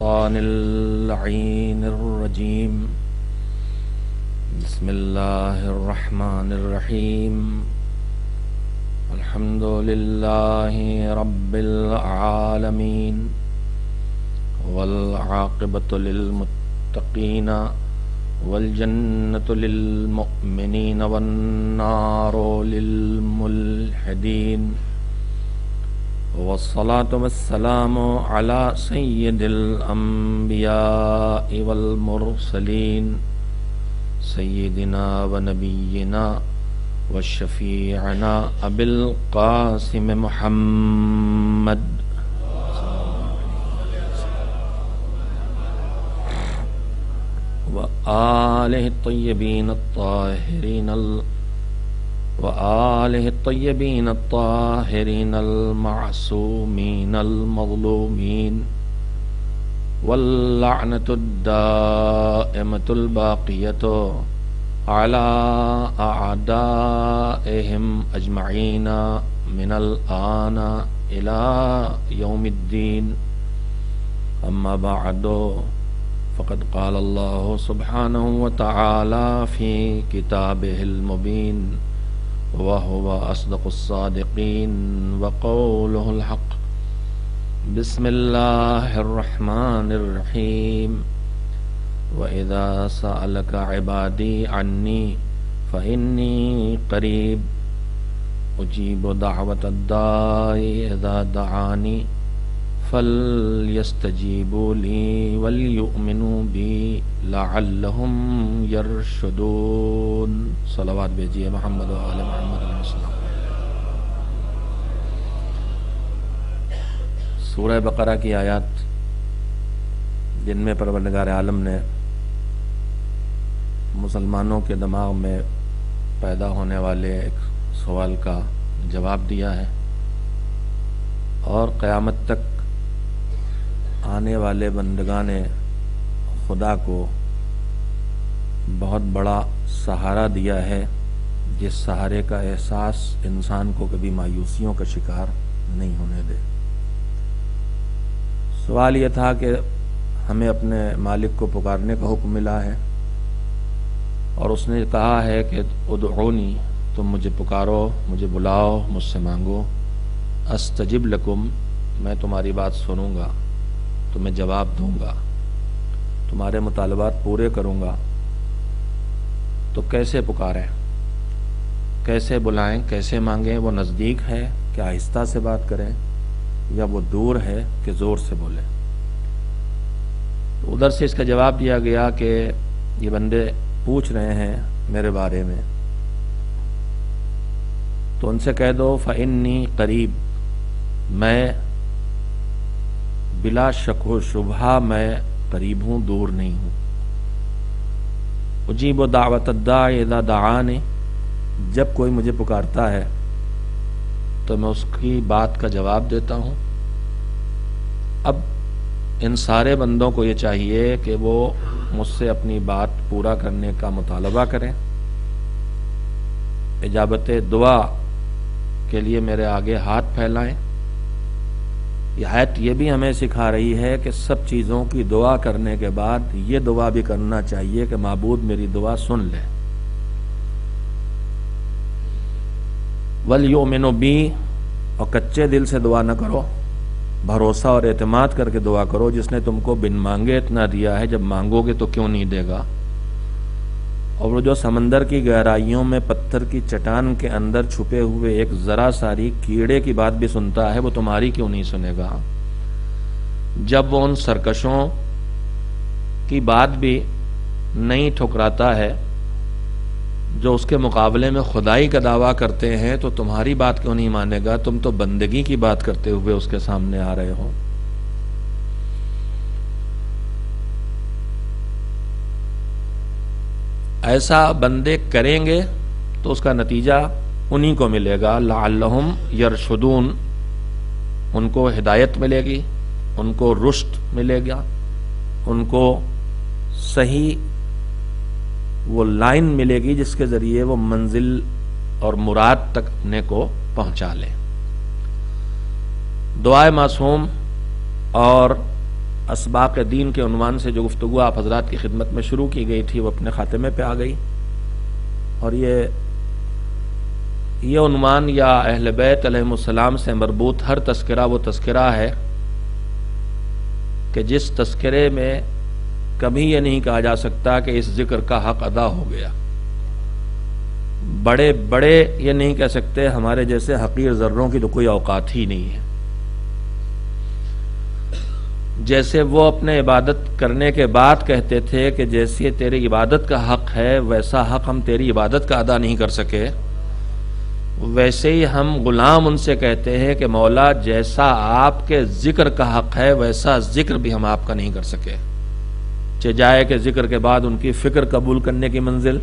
الشيطان اللعين الرجيم. بسم الله الرحمن الرحيم. الحمد لله رب العالمين والعاقبة للمتقين والجنة للمؤمنين والنار للملحدين، والصلاة والسلام على سيد الأنبياء والمرسلين سيدنا ونبينا وشفيعنا أبي القاسم محمد وآله الطيبين الطاهرين المعصومين المظلومين، واللعنة الدائمة الباقية على أعدائهم أجمعين من الآن إلى يوم الدين. أما بعد، فقد قال الله سبحانه وتعالى في كتابه المبين وهو أصدق الصادقين وقوله الحق. بسم الله الرحمن الرحيم. وإذا سألك عبادي عني فإني قريب أجيب دعوة الداعي إذا دعاني فليستجيبوا لي وليؤمنوا بي لعلهم يرشدون. صلوات بھیجیے محمد و آل محمد علیہ السلام. سورہ بقرہ کی آیات جن میں پروردگار عالم نے مسلمانوں کے دماغ میں پیدا ہونے والے ایک سوال کا جواب دیا ہے، اور قیامت تک آنے والے بندگان خدا کو بہت بڑا سہارا دیا ہے، جس سہارے کا احساس انسان کو کبھی مایوسیوں کا شکار نہیں ہونے دے. سوال یہ تھا کہ ہمیں اپنے مالک کو پکارنے کا حکم ملا ہے، اور اس نے کہا ہے کہ ادعونی، تم مجھے پکارو، مجھے بلاؤ، مجھ سے مانگو، استجب لکم، میں تمہاری بات سنوں گا، تمہیں جواب دوں گا، تمہارے مطالبات پورے کروں گا. تو کیسے پکاریں، کیسے بلائیں، کیسے مانگیں؟ وہ نزدیک ہے کہ آہستہ سے بات کریں، یا وہ دور ہے کہ زور سے بولیں؟ ادھر سے اس کا جواب دیا گیا کہ یہ بندے پوچھ رہے ہیں میرے بارے میں، تو ان سے کہہ دو فإنی قریب، میں بلا شک و شبہ میں قریب ہوں، دور نہیں ہوں. اجیب دعوت الداعی اذا دعانی، جب کوئی مجھے پکارتا ہے تو میں اس کی بات کا جواب دیتا ہوں. اب ان سارے بندوں کو یہ چاہیے کہ وہ مجھ سے اپنی بات پورا کرنے کا مطالبہ کریں، اجابت دعا کے لیے میرے آگے ہاتھ پھیلائیں. یہ آیت یہ بھی ہمیں سکھا رہی ہے کہ سب چیزوں کی دعا کرنے کے بعد یہ دعا بھی کرنا چاہیے کہ معبود میری دعا سن لے. وَلْيُؤْمِنُوا بِي، اور کچے دل سے دعا نہ کرو، بھروسہ اور اعتماد کر کے دعا کرو. جس نے تم کو بن مانگے اتنا دیا ہے، جب مانگو گے تو کیوں نہیں دے گا؟ اور وہ جو سمندر کی گہرائیوں میں پتھر کی چٹان کے اندر چھپے ہوئے ایک ذرا ساری کیڑے کی بات بھی سنتا ہے، وہ تمہاری کیوں نہیں سنے گا؟ جب وہ ان سرکشوں کی بات بھی نہیں ٹھکراتا ہے جو اس کے مقابلے میں خدائی کا دعویٰ کرتے ہیں، تو تمہاری بات کیوں نہیں مانے گا؟ تم تو بندگی کی بات کرتے ہوئے اس کے سامنے آ رہے ہو. ایسا بندے کریں گے تو اس کا نتیجہ انہی کو ملے گا. لعلہم یرشدون، ان کو ہدایت ملے گی، ان کو رشد ملے گا، ان کو صحیح وہ لائن ملے گی جس کے ذریعے وہ منزل اور مراد تک اپنے کو پہنچا لیں. دعائے معصوم اور اسباق دین کے عنوان سے جو گفتگو آپ حضرات کی خدمت میں شروع کی گئی تھی وہ اپنے خاتمے پہ آ گئی، اور یہ عنوان یا اہل بیت علیہم السلام سے مربوط ہر تذکرہ وہ تذکرہ ہے کہ جس تذکرے میں کبھی یہ نہیں کہا جا سکتا کہ اس ذکر کا حق ادا ہو گیا۔ بڑے بڑے یہ نہیں کہہ سکتے ہمارے جیسے حقیر ذروں کی تو کوئی اوقات ہی نہیں ہے۔ جیسے وہ اپنے عبادت کرنے کے بعد کہتے تھے کہ جیسے تیری عبادت کا حق ہے ویسا حق ہم تیری عبادت کا ادا نہیں کر سکے، ویسے ہی ہم غلام ان سے کہتے ہیں کہ مولا جیسا آپ کے ذکر کا حق ہے ویسا ذکر بھی ہم آپ کا نہیں کر سکے، چہ جائے کہ ذکر کے بعد ان کی فکر قبول کرنے کی منزل،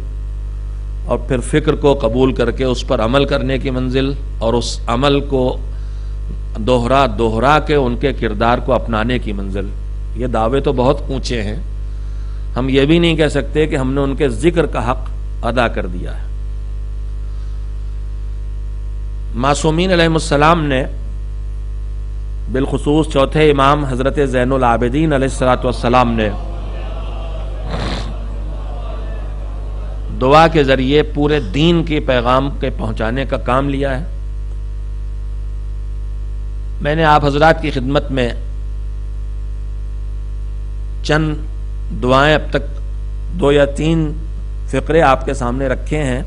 اور پھر فکر کو قبول کر کے اس پر عمل کرنے کی منزل، اور اس عمل کو دوہرا کے ان کے کردار کو اپنانے کی منزل۔ یہ دعوے تو بہت اونچے ہیں، ہم یہ بھی نہیں کہہ سکتے کہ ہم نے ان کے ذکر کا حق ادا کر دیا ہے۔ معصومین علیہ السلام نے بالخصوص چوتھے امام حضرت زین العابدین علیہ السلام نے دعا کے ذریعے پورے دین کے پیغام کے پہنچانے کا کام لیا ہے۔ میں نے آپ حضرات کی خدمت میں چند دعائیں اب تک 2 یا 3 فقرے آپ کے سامنے رکھے ہیں۔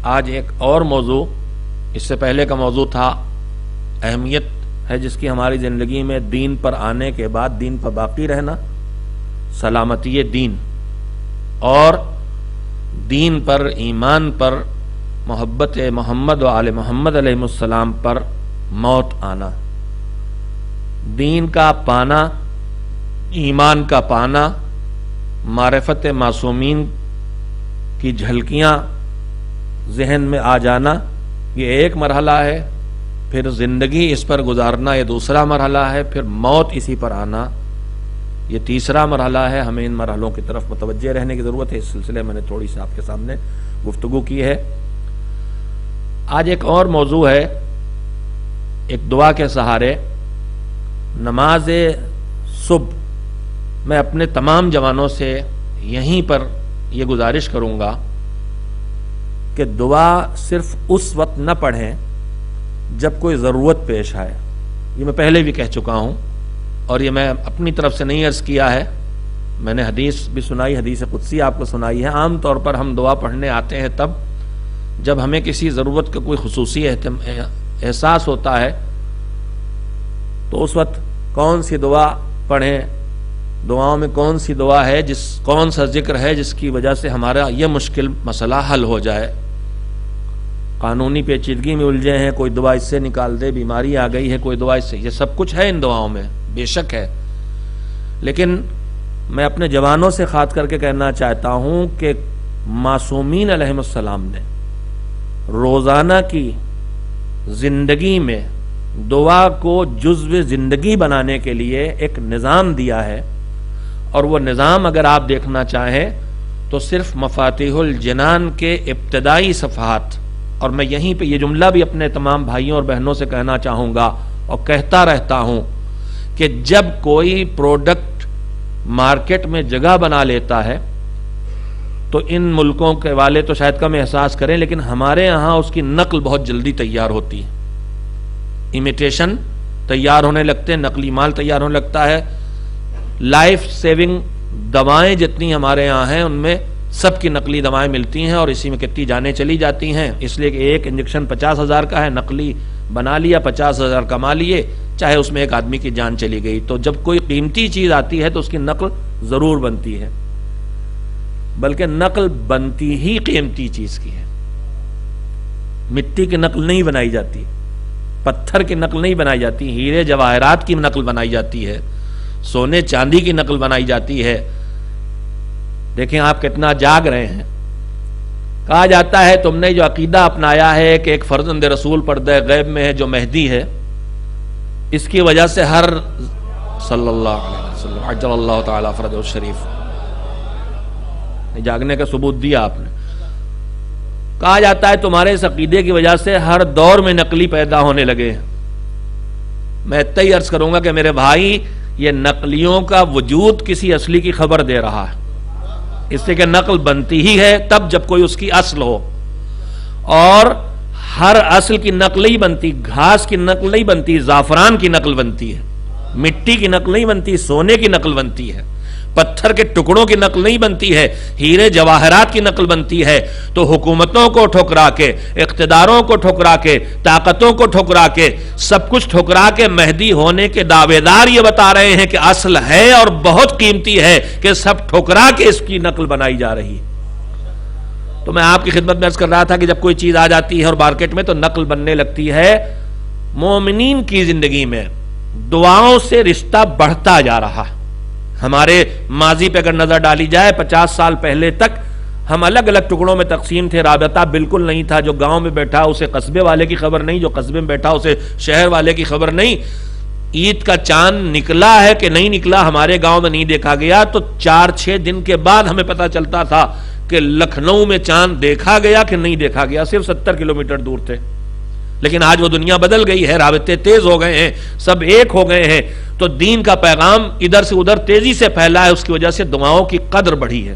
آج ایک اور موضوع، اس سے پہلے کا موضوع تھا اہمیت ہے جس کی ہماری زندگی میں دین پر آنے کے بعد دین پر باقی رہنا، سلامتی دین، اور دین پر، ایمان پر، محبت محمد و آل محمد علیہ السلام پر موت آنا۔ دین کا پانا، ایمان کا پانا، معرفت معصومین کی جھلکیاں ذہن میں آ جانا، یہ ایک مرحلہ ہے، پھر زندگی اس پر گزارنا یہ دوسرا مرحلہ ہے، پھر موت اسی پر آنا یہ تیسرا مرحلہ ہے۔ ہمیں ان مرحلوں کی طرف متوجہ رہنے کی ضرورت ہے۔ اس سلسلے میں نے تھوڑی سی آپ کے سامنے گفتگو کی ہے۔ آج ایک اور موضوع ہے، ایک دعا کے سہارے نماز صبح۔ میں اپنے تمام جوانوں سے یہیں پر یہ گزارش کروں گا کہ دعا صرف اس وقت نہ پڑھیں جب کوئی ضرورت پیش آئے۔ یہ میں پہلے بھی کہہ چکا ہوں، اور یہ میں اپنی طرف سے نہیں عرض کیا ہے، میں نے حدیث بھی سنائی، حدیث قدسی آپ کو سنائی ہے۔ عام طور پر ہم دعا پڑھنے آتے ہیں تب جب ہمیں کسی ضرورت کا کوئی خصوصی احساس ہوتا ہے، تو اس وقت کون سی دعا پڑھیں، دعاؤں میں کون سی دعا ہے، کون سا ذکر ہے جس کی وجہ سے ہمارا یہ مشکل مسئلہ حل ہو جائے۔ قانونی پیچیدگی میں الجھے ہیں، کوئی دعا اس سے نکال دے، بیماری آ گئی ہے، کوئی دعا اس سے، یہ سب کچھ ہے ان دعاؤں میں، بے شک ہے، لیکن میں اپنے جوانوں سے خاطر کر کے کہنا چاہتا ہوں کہ معصومین علیہ السلام نے روزانہ کی زندگی میں دعا کو جزو زندگی بنانے کے لیے ایک نظام دیا ہے، اور وہ نظام اگر آپ دیکھنا چاہیں تو صرف مفاتیح الجنان کے ابتدائی صفحات، اور میں یہیں پہ یہ جملہ بھی اپنے تمام بھائیوں اور بہنوں سے کہنا چاہوں گا اور کہتا رہتا ہوں کہ جب کوئی پروڈکٹ مارکیٹ میں جگہ بنا لیتا ہے تو ان ملکوں کے والے تو شاید کم احساس کریں، لیکن ہمارے ہاں اس کی نقل بہت جلدی تیار ہوتی ہے، امیٹیشن تیار ہونے لگتے ہیں، نقلی مال تیار ہونے لگتا ہے۔ لائف سیونگ دوائیں جتنی ہمارے ہاں ہیں ان میں سب کی نقلی دوائیں ملتی ہیں، اور اسی میں کتنی جانیں چلی جاتی ہیں، اس لیے کہ ایک انجیکشن 50,000 کا ہے، نقلی بنا لیا، 50,000 کما لیے، چاہے اس میں ایک آدمی کی جان چلی گئی۔ تو جب کوئی قیمتی چیز آتی ہے تو اس کی نقل ضرور بنتی ہے، بلکہ نقل بنتی ہی قیمتی چیز کی ہے۔ مٹی کی نقل نہیں بنائی جاتی، پتھر کی نقل نہیں بنائی جاتی، ہیرے جواہرات کی نقل بنائی جاتی ہے، سونے چاندی کی نقل بنائی جاتی ہے۔ دیکھیں آپ کتنا جاگ رہے ہیں۔ کہا جاتا ہے تم نے جو عقیدہ اپنایا ہے کہ ایک فرزند رسول پردہ غیب میں ہے جو مہدی ہے، اس کی وجہ سے ہر صلی اللہ علیہ وسلم عجل اللہ تعالی فرجہ الشریف، جاگنے کا ثبوت دیا آپ نے۔ کہا جاتا ہے تمہارے اس عقیدے کی وجہ سے ہر دور میں نقلی پیدا ہونے لگے۔ میں اتنا ہی عرض کروں گا کہ میرے بھائی یہ نقلیوں کا وجود کسی اصلی کی خبر دے رہا ہے، اس سے کہ نقل بنتی ہی ہے تب جب کوئی اس کی اصل ہو، اور ہر اصل کی نقل نہیں بنتی، گھاس کی نقل نہیں بنتی، زعفران کی نقل بنتی ہے، مٹی کی نقل نہیں بنتی، سونے کی نقل بنتی ہے، پتھر کے ٹکڑوں کی نقل نہیں بنتی ہے، ہیرے جواہرات کی نقل بنتی ہے۔ تو حکومتوں کو ٹھکرا کے، اقتداروں کو ٹھکرا کے، طاقتوں کو ٹھکرا کے، سب کچھ ٹھکرا کے مہدی ہونے کے دعوے دار یہ بتا رہے ہیں کہ اصل ہے اور بہت قیمتی ہے، کہ سب ٹھکرا کے اس کی نقل بنائی جا رہی ہے۔ تو میں آپ کی خدمت میں عرض کر رہا تھا کہ جب کوئی چیز آ جاتی ہے اور مارکیٹ میں تو نقل بننے لگتی ہے۔ مومنین کی زندگی میں دعاؤں سے رشتہ بڑھتا جا رہا۔ ہمارے ماضی پہ اگر نظر ڈالی جائے 50 سال پہلے تک ہم الگ الگ ٹکڑوں میں تقسیم تھے، رابطہ بالکل نہیں تھا۔ جو گاؤں میں بیٹھا اسے قصبے والے کی خبر نہیں، جو قصبے میں بیٹھا اسے شہر والے کی خبر نہیں۔ عید کا چاند نکلا ہے کہ نہیں نکلا ہمارے گاؤں میں نہیں دیکھا گیا تو 4-6 دن کے بعد ہمیں پتہ چلتا تھا کہ لکھنؤ میں چاند دیکھا گیا کہ نہیں دیکھا گیا، صرف 70 کلومیٹر دور تھے۔ لیکن آج وہ دنیا بدل گئی ہے، رابطے تیز ہو گئے ہیں، سب ایک ہو گئے ہیں، تو دین کا پیغام ادھر سے ادھر تیزی سے پھیلا ہے۔ اس کی وجہ سے دعاؤں کی قدر بڑھی ہے،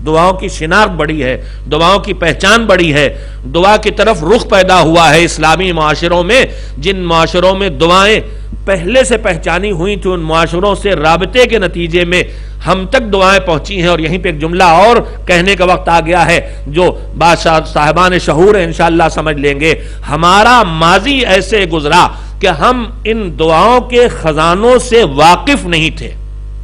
دعاؤں کی شناخت بڑھی ہے، دعاؤں کی پہچان بڑھی ہے، دعا کی طرف رخ پیدا ہوا ہے۔ اسلامی معاشروں میں جن معاشروں میں دعائیں پہلے سے پہچانی ہوئی تھی، ان معاشروں سے رابطے کے نتیجے میں ہم تک دعائیں پہنچی ہیں۔ اور یہیں پہ ایک جملہ اور کہنے کا وقت آ گیا ہے جو بادشاہ صاحبان شعور ہیں انشاءاللہ سمجھ لیں گے۔ ہمارا ماضی ایسے گزرا کہ ہم ان دعاؤں کے خزانوں سے واقف نہیں تھے۔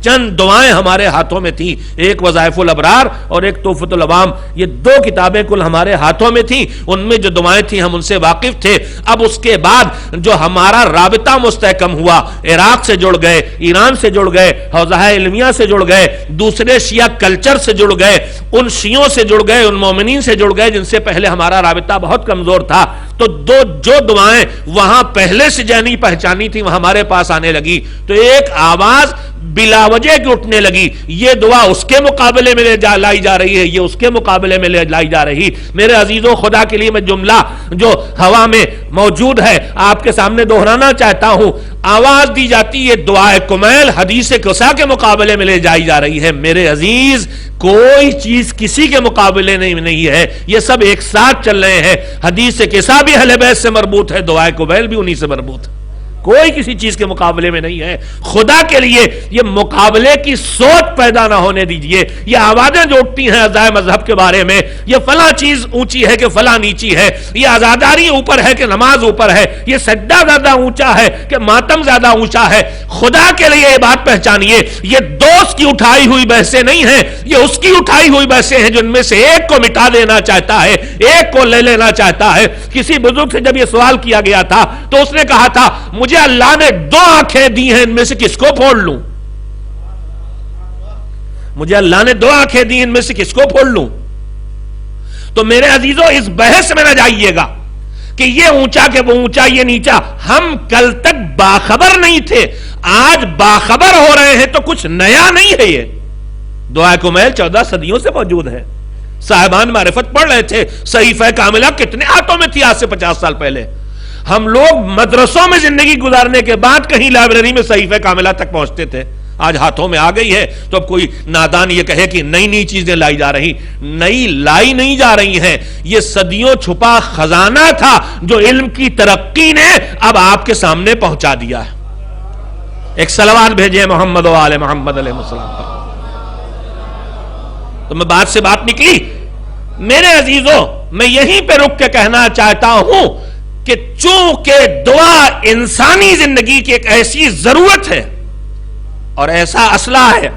چند دعائیں ہمارے ہاتھوں میں تھی، ایک وظائف الابرار اور ایک تحفۃ العوام، یہ 2 کتابیں کل ہمارے ہاتھوں میں تھیں۔ ان میں جو دعائیں تھیں ہم ان سے واقف تھے۔ اب اس کے بعد جو ہمارا رابطہ مستحکم ہوا، عراق سے جڑ گئے، ایران سے جڑ گئے، حوزہ علمیہ سے جڑ گئے، دوسرے شیعہ کلچر سے جڑ گئے، ان شیعوں سے جڑ گئے، ان مومنین سے جڑ گئے جن سے پہلے ہمارا رابطہ بہت کمزور تھا۔ تو جو دعائیں وہاں پہلے سے جانی پہچانی تھی وہ ہمارے پاس آنے لگی، تو ایک آواز بلا وجہ کی اٹھنے لگی، یہ دعا اس کے مقابلے میں لائی جا رہی ہے، یہ اس کے مقابلے میں لائی جا رہی۔ میرے عزیزوں، خدا کے لیے میں جملہ جو ہوا میں موجود ہے آپ کے سامنے دہرانا چاہتا ہوں۔ آواز دی جاتی ہے دعائے کمیل حدیث قصا کے مقابلے میں لے جائی جا رہی ہے۔ میرے عزیز، کوئی چیز کسی کے مقابلے نہیں ہے، یہ سب ایک ساتھ چل رہے ہیں۔ حدیث قصا بھی اہل بیت سے مربوط ہے، دعائے کمیل بھی انہی سے مربوط ہے، کوئی کسی چیز کے مقابلے میں نہیں ہے۔ خدا کے لیے یہ مقابلے کی سوچ پیدا نہ ہونے دیجئے۔ یہ آوازیں جو اٹھتی ہیں عزائے مذہب کے بارے میں، یہ فلاں چیز اونچی ہے کہ فلاں نیچی ہے، یہ عزاداری اوپر ہے کہ نماز اوپر ہے، یہ سجدہ زیادہ اونچا ہے کہ ماتم زیادہ اونچا ہے، خدا کے لیے یہ بات پہچانیے، یہ دوست کی اٹھائی ہوئی بحثیں نہیں ہیں، یہ اس کی اٹھائی ہوئی بحثیں ہیں جن میں سے ایک کو مٹا دینا چاہتا ہے، ایک کو لے لینا چاہتا ہے۔ کسی بزرگ سے جب یہ سوال کیا گیا تھا تو اس نے کہا تھا، مجھے اللہ نے 2 آنکھیں دی ہیں، ان میں سے کس کو پھوڑ لوں؟ مجھے اللہ نے 2 آنکھیں دی، ان میں سے کس کو پھوڑ لوں؟ تو میرے عزیزوں، اس بحث میں نہ جائیے گا کہ یہ اونچا کہ وہ اونچا، یہ نیچا۔ ہم کل تک باخبر نہیں تھے، آج باخبر ہو رہے ہیں، تو کچھ نیا نہیں ہے۔ یہ دعائے کمیل 14 صدیوں سے موجود ہے۔ صاحبان معرفت پڑھ رہے تھے، صحیفہ کاملہ کتنے ہاتھوں میں تھی آج سے 50 سال پہلے۔ ہم لوگ مدرسوں میں زندگی گزارنے کے بعد کہیں لائبریری میں صحیفہ کاملہ تک پہنچتے تھے، آج ہاتھوں میں آ گئی ہے۔ تو اب کوئی نادان یہ کہے کہ نئی چیزیں لائی جا رہی، نئی لائی نہیں جا رہی ہیں، یہ صدیوں چھپا خزانہ تھا جو علم کی ترقی نے اب آپ کے سامنے پہنچا دیا ہے۔ ایک صلوات بھیجے محمد و آل محمد علیہ السلام پر۔ تو میں بات سے بات نکلی، میرے عزیزوں، میں یہیں پہ رک کے کہنا چاہتا ہوں کہ چونکہ دعا انسانی زندگی کی ایک ایسی ضرورت ہے اور ایسا اسلحہ ہے،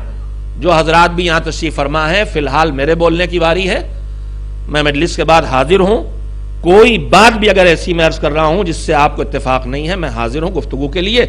جو حضرات بھی یہاں تشریف فرما ہے، فی الحال میرے بولنے کی باری ہے، میں مجلس کے بعد حاضر ہوں، کوئی بات بھی اگر ایسی میں عرض کر رہا ہوں جس سے آپ کو اتفاق نہیں ہے، میں حاضر ہوں گفتگو کے لیے۔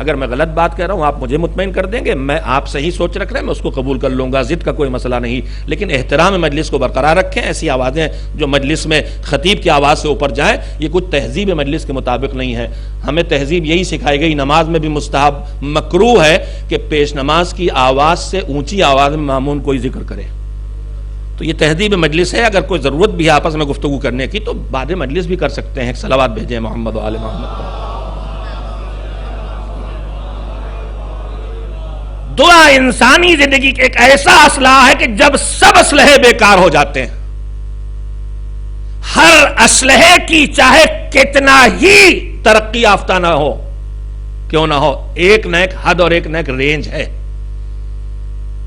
اگر میں غلط بات کہہ رہا ہوں آپ مجھے مطمئن کر دیں گے، میں آپ صحیح سوچ رکھ رہے ہیں، میں اس کو قبول کر لوں گا، ضد کا کوئی مسئلہ نہیں، لیکن احترام مجلس کو برقرار رکھیں۔ ایسی آوازیں جو مجلس میں خطیب کی آواز سے اوپر جائیں، یہ کچھ تہذیب مجلس کے مطابق نہیں ہے۔ ہمیں تہذیب یہی سکھائی گئی، نماز میں بھی مستحب مکروہ ہے کہ پیش نماز کی آواز سے اونچی آواز میں مامون کوئی ذکر کرے، تو یہ تہذیب مجلس ہے۔ اگر کوئی ضرورت بھی ہے آپس میں گفتگو کرنے کی تو بعد مجلس بھی کر سکتے ہیں۔ صلوات بھیجیں محمد و آل محمد۔ دعا انسانی زندگی کا ایک ایسا اسلحہ ہے کہ جب سب اسلحے بیکار ہو جاتے ہیں، ہر اسلحے کی چاہے کتنا ہی ترقی یافتہ نہ ہو کیوں نہ ہو، ایک نہ ایک حد اور ایک نہ ایک رینج ہے.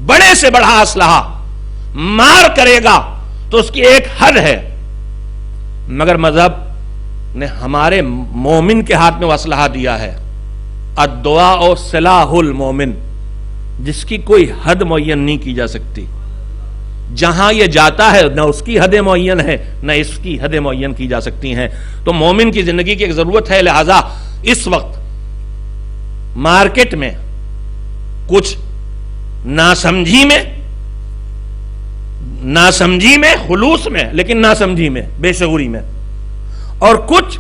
بڑے سے بڑا اسلحہ مار کرے گا تو اس کی ایک حد ہے، مگر مذہب نے ہمارے مومن کے ہاتھ میں وہ اسلحہ دیا ہے، الدعاء سلاح المومن، جس کی کوئی حد معین نہیں کی جا سکتی. جہاں یہ جاتا ہے نہ اس کی حد معین ہے نہ اس کی حد معین کی جا سکتی ہیں. تو مومن کی زندگی کی ایک ضرورت ہے. لہذا اس وقت مارکیٹ میں کچھ ناسمجھی میں خلوص میں، لیکن ناسمجھی میں، بے شعوری میں، اور کچھ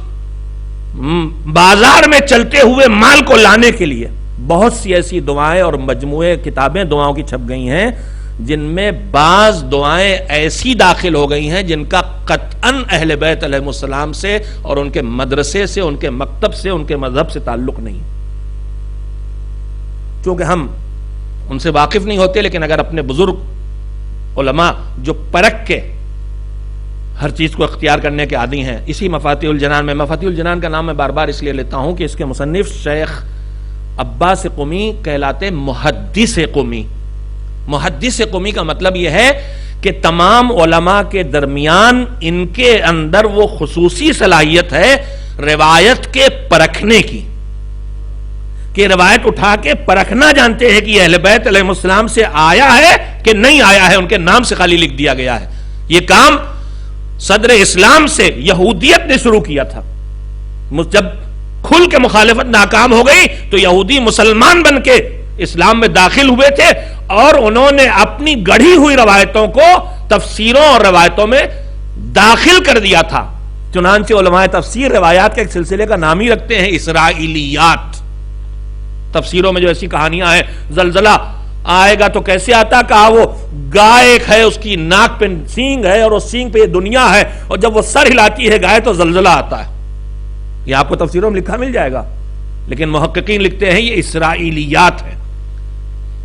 بازار میں چلتے ہوئے مال کو لانے کے لیے بہت سی ایسی دعائیں اور مجموعے کتابیں دعاؤں کی چھپ گئی ہیں، جن میں بعض دعائیں ایسی داخل ہو گئی ہیں جن کا قطعاً اہل بیت علیہ السلام سے اور ان کے مدرسے سے، ان کے مکتب سے، ان کے مذہب سے تعلق نہیں. چونکہ ہم ان سے واقف نہیں ہوتے، لیکن اگر اپنے بزرگ علماء جو پرکھ کے ہر چیز کو اختیار کرنے کے عادی ہیں، اسی مفاتیح الجنان میں، مفاتیح الجنان کا نام میں بار بار اس لیے لیتا ہوں کہ اس کے مصنف شیخ عباس قمی کہلاتے محدث قمی. محدث قمی کا مطلب یہ ہے کہ تمام علماء کے درمیان ان کے اندر وہ خصوصی صلاحیت ہے روایت کے پرکھنے کی، کہ روایت اٹھا کے پرکھنا جانتے ہیں کہ اہل بیت علیہ السلام سے آیا ہے کہ نہیں آیا ہے، ان کے نام سے خالی لکھ دیا گیا ہے. یہ کام صدر اسلام سے یہودیت نے شروع کیا تھا. جب کھل کے مخالفت ناکام ہو گئی تو یہودی مسلمان بن کے اسلام میں داخل ہوئے تھے، اور انہوں نے اپنی گڑھی ہوئی روایتوں کو تفسیروں اور روایتوں میں داخل کر دیا تھا. چنانچہ علماء تفسیر روایات کے ایک سلسلے کا نام ہی رکھتے ہیں اسرائیلیات. تفسیروں میں جو ایسی کہانیاں ہیں، زلزلہ آئے گا تو کیسے آتا، کہا وہ گائے ایک ہے، اس کی ناک پہ سینگ ہے اور اس سینگ پہ یہ دنیا ہے، اور جب وہ سر ہلاتی ہے گائے تو زلزلہ آتا ہے. یہ آپ کو تفسیروں میں لکھا مل جائے گا، لیکن محققین لکھتے ہیں یہ اسرائیلیات ہے.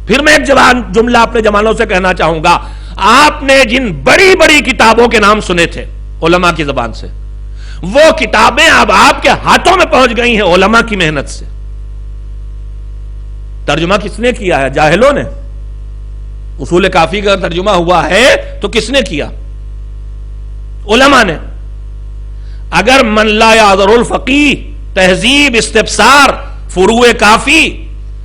پھر میں ایک جملہ اپنے جمالوں سے کہنا چاہوں گا. آپ نے جن بڑی بڑی کتابوں کے نام سنے تھے علماء کی زبان سے، وہ کتابیں اب آپ کے ہاتھوں میں پہنچ گئی ہیں علماء کی محنت سے. ترجمہ کس نے کیا ہے؟ جاہلوں نے. اصول کافی کا ترجمہ ہوا ہے تو کس نے کیا؟ علماء نے. اگر من لا یعذر الفقیہ، تہذیب، استبصار، فروع کافی،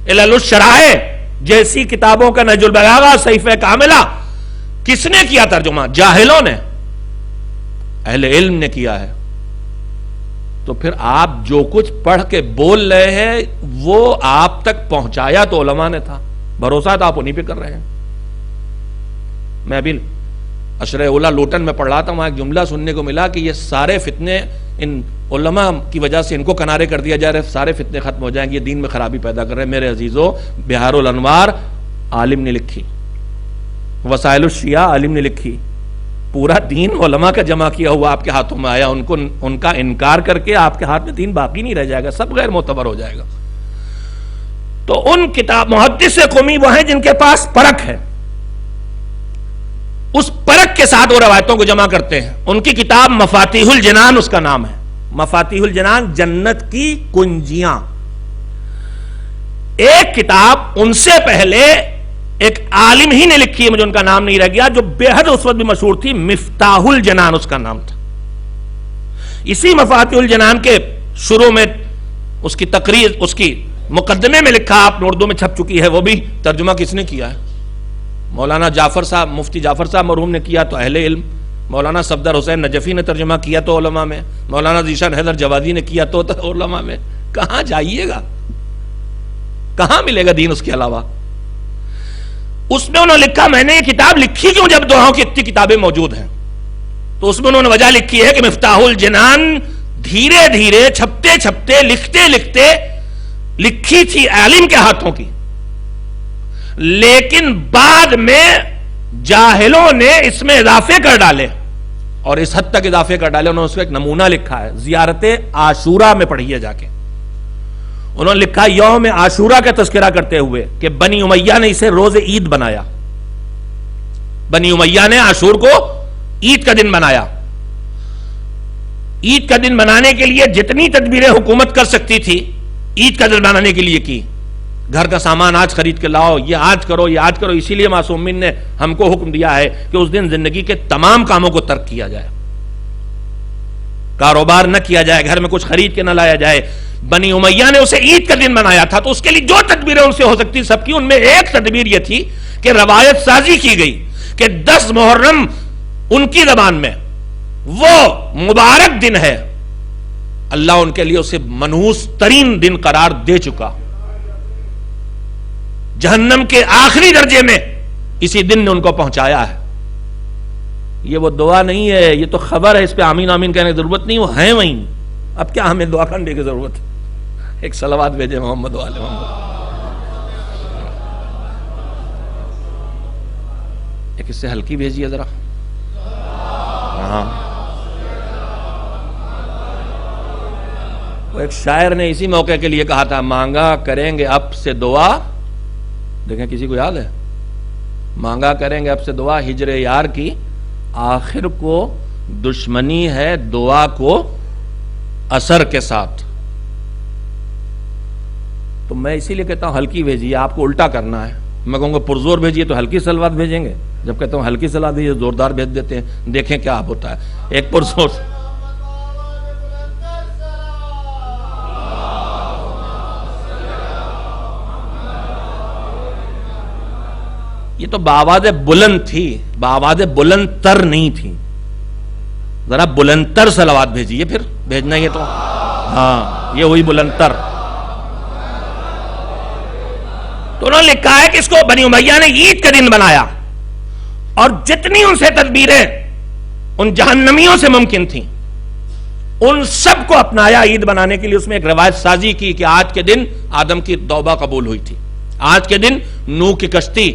علل الشرائع جیسی کتابوں کا نہج البلاغہ، صحیفہ کاملہ، کس نے کیا ترجمہ؟ جاہلوں نے. اہل علم نے کیا ہے. تو پھر آپ جو کچھ پڑھ کے بول رہے ہیں وہ آپ تک پہنچایا تو علماء نے تھا. بھروسہ تو آپ انہی پہ کر رہے ہیں. میں ابھی اشرح اولا لوٹن میں پڑھ رہا تھا، وہاں ایک جملہ سننے کو ملا کہ یہ سارے فتنے ان علماء کی وجہ سے ان کو کنارے کر دیا جا رہا ہے، سارے فتنے ختم ہو جائیں گے، یہ دین میں خرابی پیدا کر رہے ہیں. میرے عزیزو، بہار الانوار عالم نے لکھی، وسائل الشیعہ عالم نے لکھی، پورا دین علماء کا جمع کیا ہوا آپ کے ہاتھوں میں آیا. ان کا انکار کر کے آپ کے ہاتھ میں دین باقی نہیں رہ جائے گا، سب غیر معتبر ہو جائے گا. تو ان کتاب محدث قومی وہ ہیں جن کے پاس پرکھ ہے، اس پرکھ کے ساتھ وہ روایتوں کو جمع کرتے ہیں. ان کی کتاب مفاتیح الجنان اس کا نام ہے. مفاتیح الجنان جنت کی کنجیاں. ایک کتاب ان سے پہلے ایک عالم ہی نے لکھی ہے، مجھے ان کا نام نہیں رہ گیا، جو بے حد اس وقت بھی مشہور تھی، مفتاح الجنان اس کا نام تھا. اسی مفاتیح الجنان کے شروع میں اس کی تقریر، اس کی مقدمے میں لکھا، آپ نے اردو میں چھپ چکی ہے، وہ بھی ترجمہ کس نے کیا ہے؟ مولانا جعفر صاحب، مفتی جعفر صاحب مرحوم نے کیا تو اہل علم. مولانا صفدر حسین نجفی نے ترجمہ کیا تو علماء میں. مولانا ذیشان حیدر جوادی نے کیا تو علماء میں. کہاں جائیے گا؟ کہاں ملے گا دین اس کے علاوہ؟ اس میں انہوں نے لکھا، میں نے یہ کتاب لکھی کیوں جب دعاؤں کی اتنی کتابیں موجود ہیں؟ تو اس میں انہوں نے وجہ لکھی ہے کہ مفتاح الجنان دھیرے دھیرے چھپتے چھپتے لکھتے لکھتے لکھی تھی عالم کے ہاتھوں کی، لیکن بعد میں جاہلوں نے اس میں اضافے کر ڈالے، اور اس حد تک اضافے کر ڈالے. انہوں نے اس کو ایک نمونہ لکھا ہے، زیارت عاشورہ میں پڑھیے جا کے. انہوں نے لکھا یوم عاشورہ کا تذکرہ کرتے ہوئے کہ بنی امیہ نے اسے روز عید بنایا. بنی امیہ نے عاشور کو عید کا دن بنایا. عید کا دن بنانے کے لیے جتنی تدبیریں حکومت کر سکتی تھی عید کا دن بنانے کے لیے کی. گھر کا سامان آج خرید کے لاؤ, یہ آج کرو, یہ آج کرو. اسی لیے معصومین نے ہم کو حکم دیا ہے کہ اس دن زندگی کے تمام کاموں کو ترک کیا جائے, کاروبار نہ کیا جائے, گھر میں کچھ خرید کے نہ لایا جائے. بنی امیہ نے اسے عید کا دن بنایا تھا, تو اس کے لیے جو تدبیریں ان سے ہو سکتی سب کی. ان میں ایک تدبیر یہ تھی کہ روایت سازی کی گئی کہ 10 محرم ان کی زبان میں وہ مبارک دن ہے, اللہ ان کے لیے اسے منحوس ترین دن قرار دے چکا. جہنم کے آخری درجے میں اسی دن نے ان کو پہنچایا ہے. یہ وہ دعا نہیں ہے, یہ تو خبر ہے, اس پہ آمین آمین کہنے کی ضرورت نہیں, وہ ہیں وہیں. اب کیا ہمیں دعا کرنے کی ضرورت ہے؟ ایک صلوات بھیجے محمد وآل محمد. ایک اس سے ہلکی بھیجیے ذرا. ہاں, وہ ایک شاعر نے اسی موقع کے لیے کہا تھا, مانگا کریں گے اب سے دعا. دیکھیں کسی کو یاد ہے؟ مانگا کریں گے اب سے دعا, ہجر یار کی آخر کو دشمنی ہے دعا کو اثر کے ساتھ. تو میں اسی لیے کہتا ہوں ہلکی بھیجیے. آپ کو الٹا کرنا ہے, میں کہوں گا پرزور بھیجیے تو ہلکی سلوات بھیجیں گے, جب کہتا ہوں ہلکی سلوات بھیجیے زوردار بھیج دیتے ہیں. دیکھیں کیا آپ ہوتا ہے. ایک پرزور, یہ تو بآواز بلند تھی, بآواز بلند تر نہیں تھی. ذرا بلند تر صلوات بھیجیے, پھر بھیجنا یہ تو ہاں یہ ہوئی بلند تر. تو انہوں نے لکھا ہے کہ اس کو بنی امیہ نے عید کا دن بنایا, اور جتنی ان سے تدبیریں ان جہنمیوں سے ممکن تھیں ان سب کو اپنایا عید بنانے کے لیے. اس میں ایک روایت سازی کی کہ آج کے دن آدم کی توبہ قبول ہوئی تھی, آج کے دن نوح کی کشتی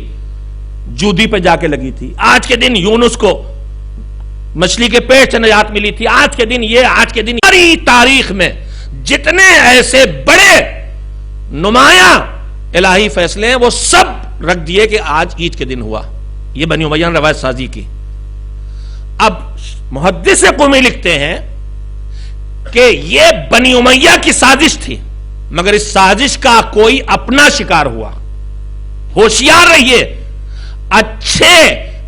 جودی پہ جا کے لگی تھی, آج کے دن یونس کو مچھلی کے پیٹ سے نجات ملی تھی, آج کے دن یہ, آج کے دن ساری تاریخ میں جتنے ایسے بڑے نمایاں الہی فیصلے ہیں وہ سب رکھ دیے کہ آج عید کے دن ہوا. یہ بنی امیہ نے روایت سازی کی. اب محدث قومی لکھتے ہیں کہ یہ بنی امیہ کی سازش تھی, مگر اس سازش کا کوئی اپنا شکار ہوا. ہوشیار رہیے, اچھے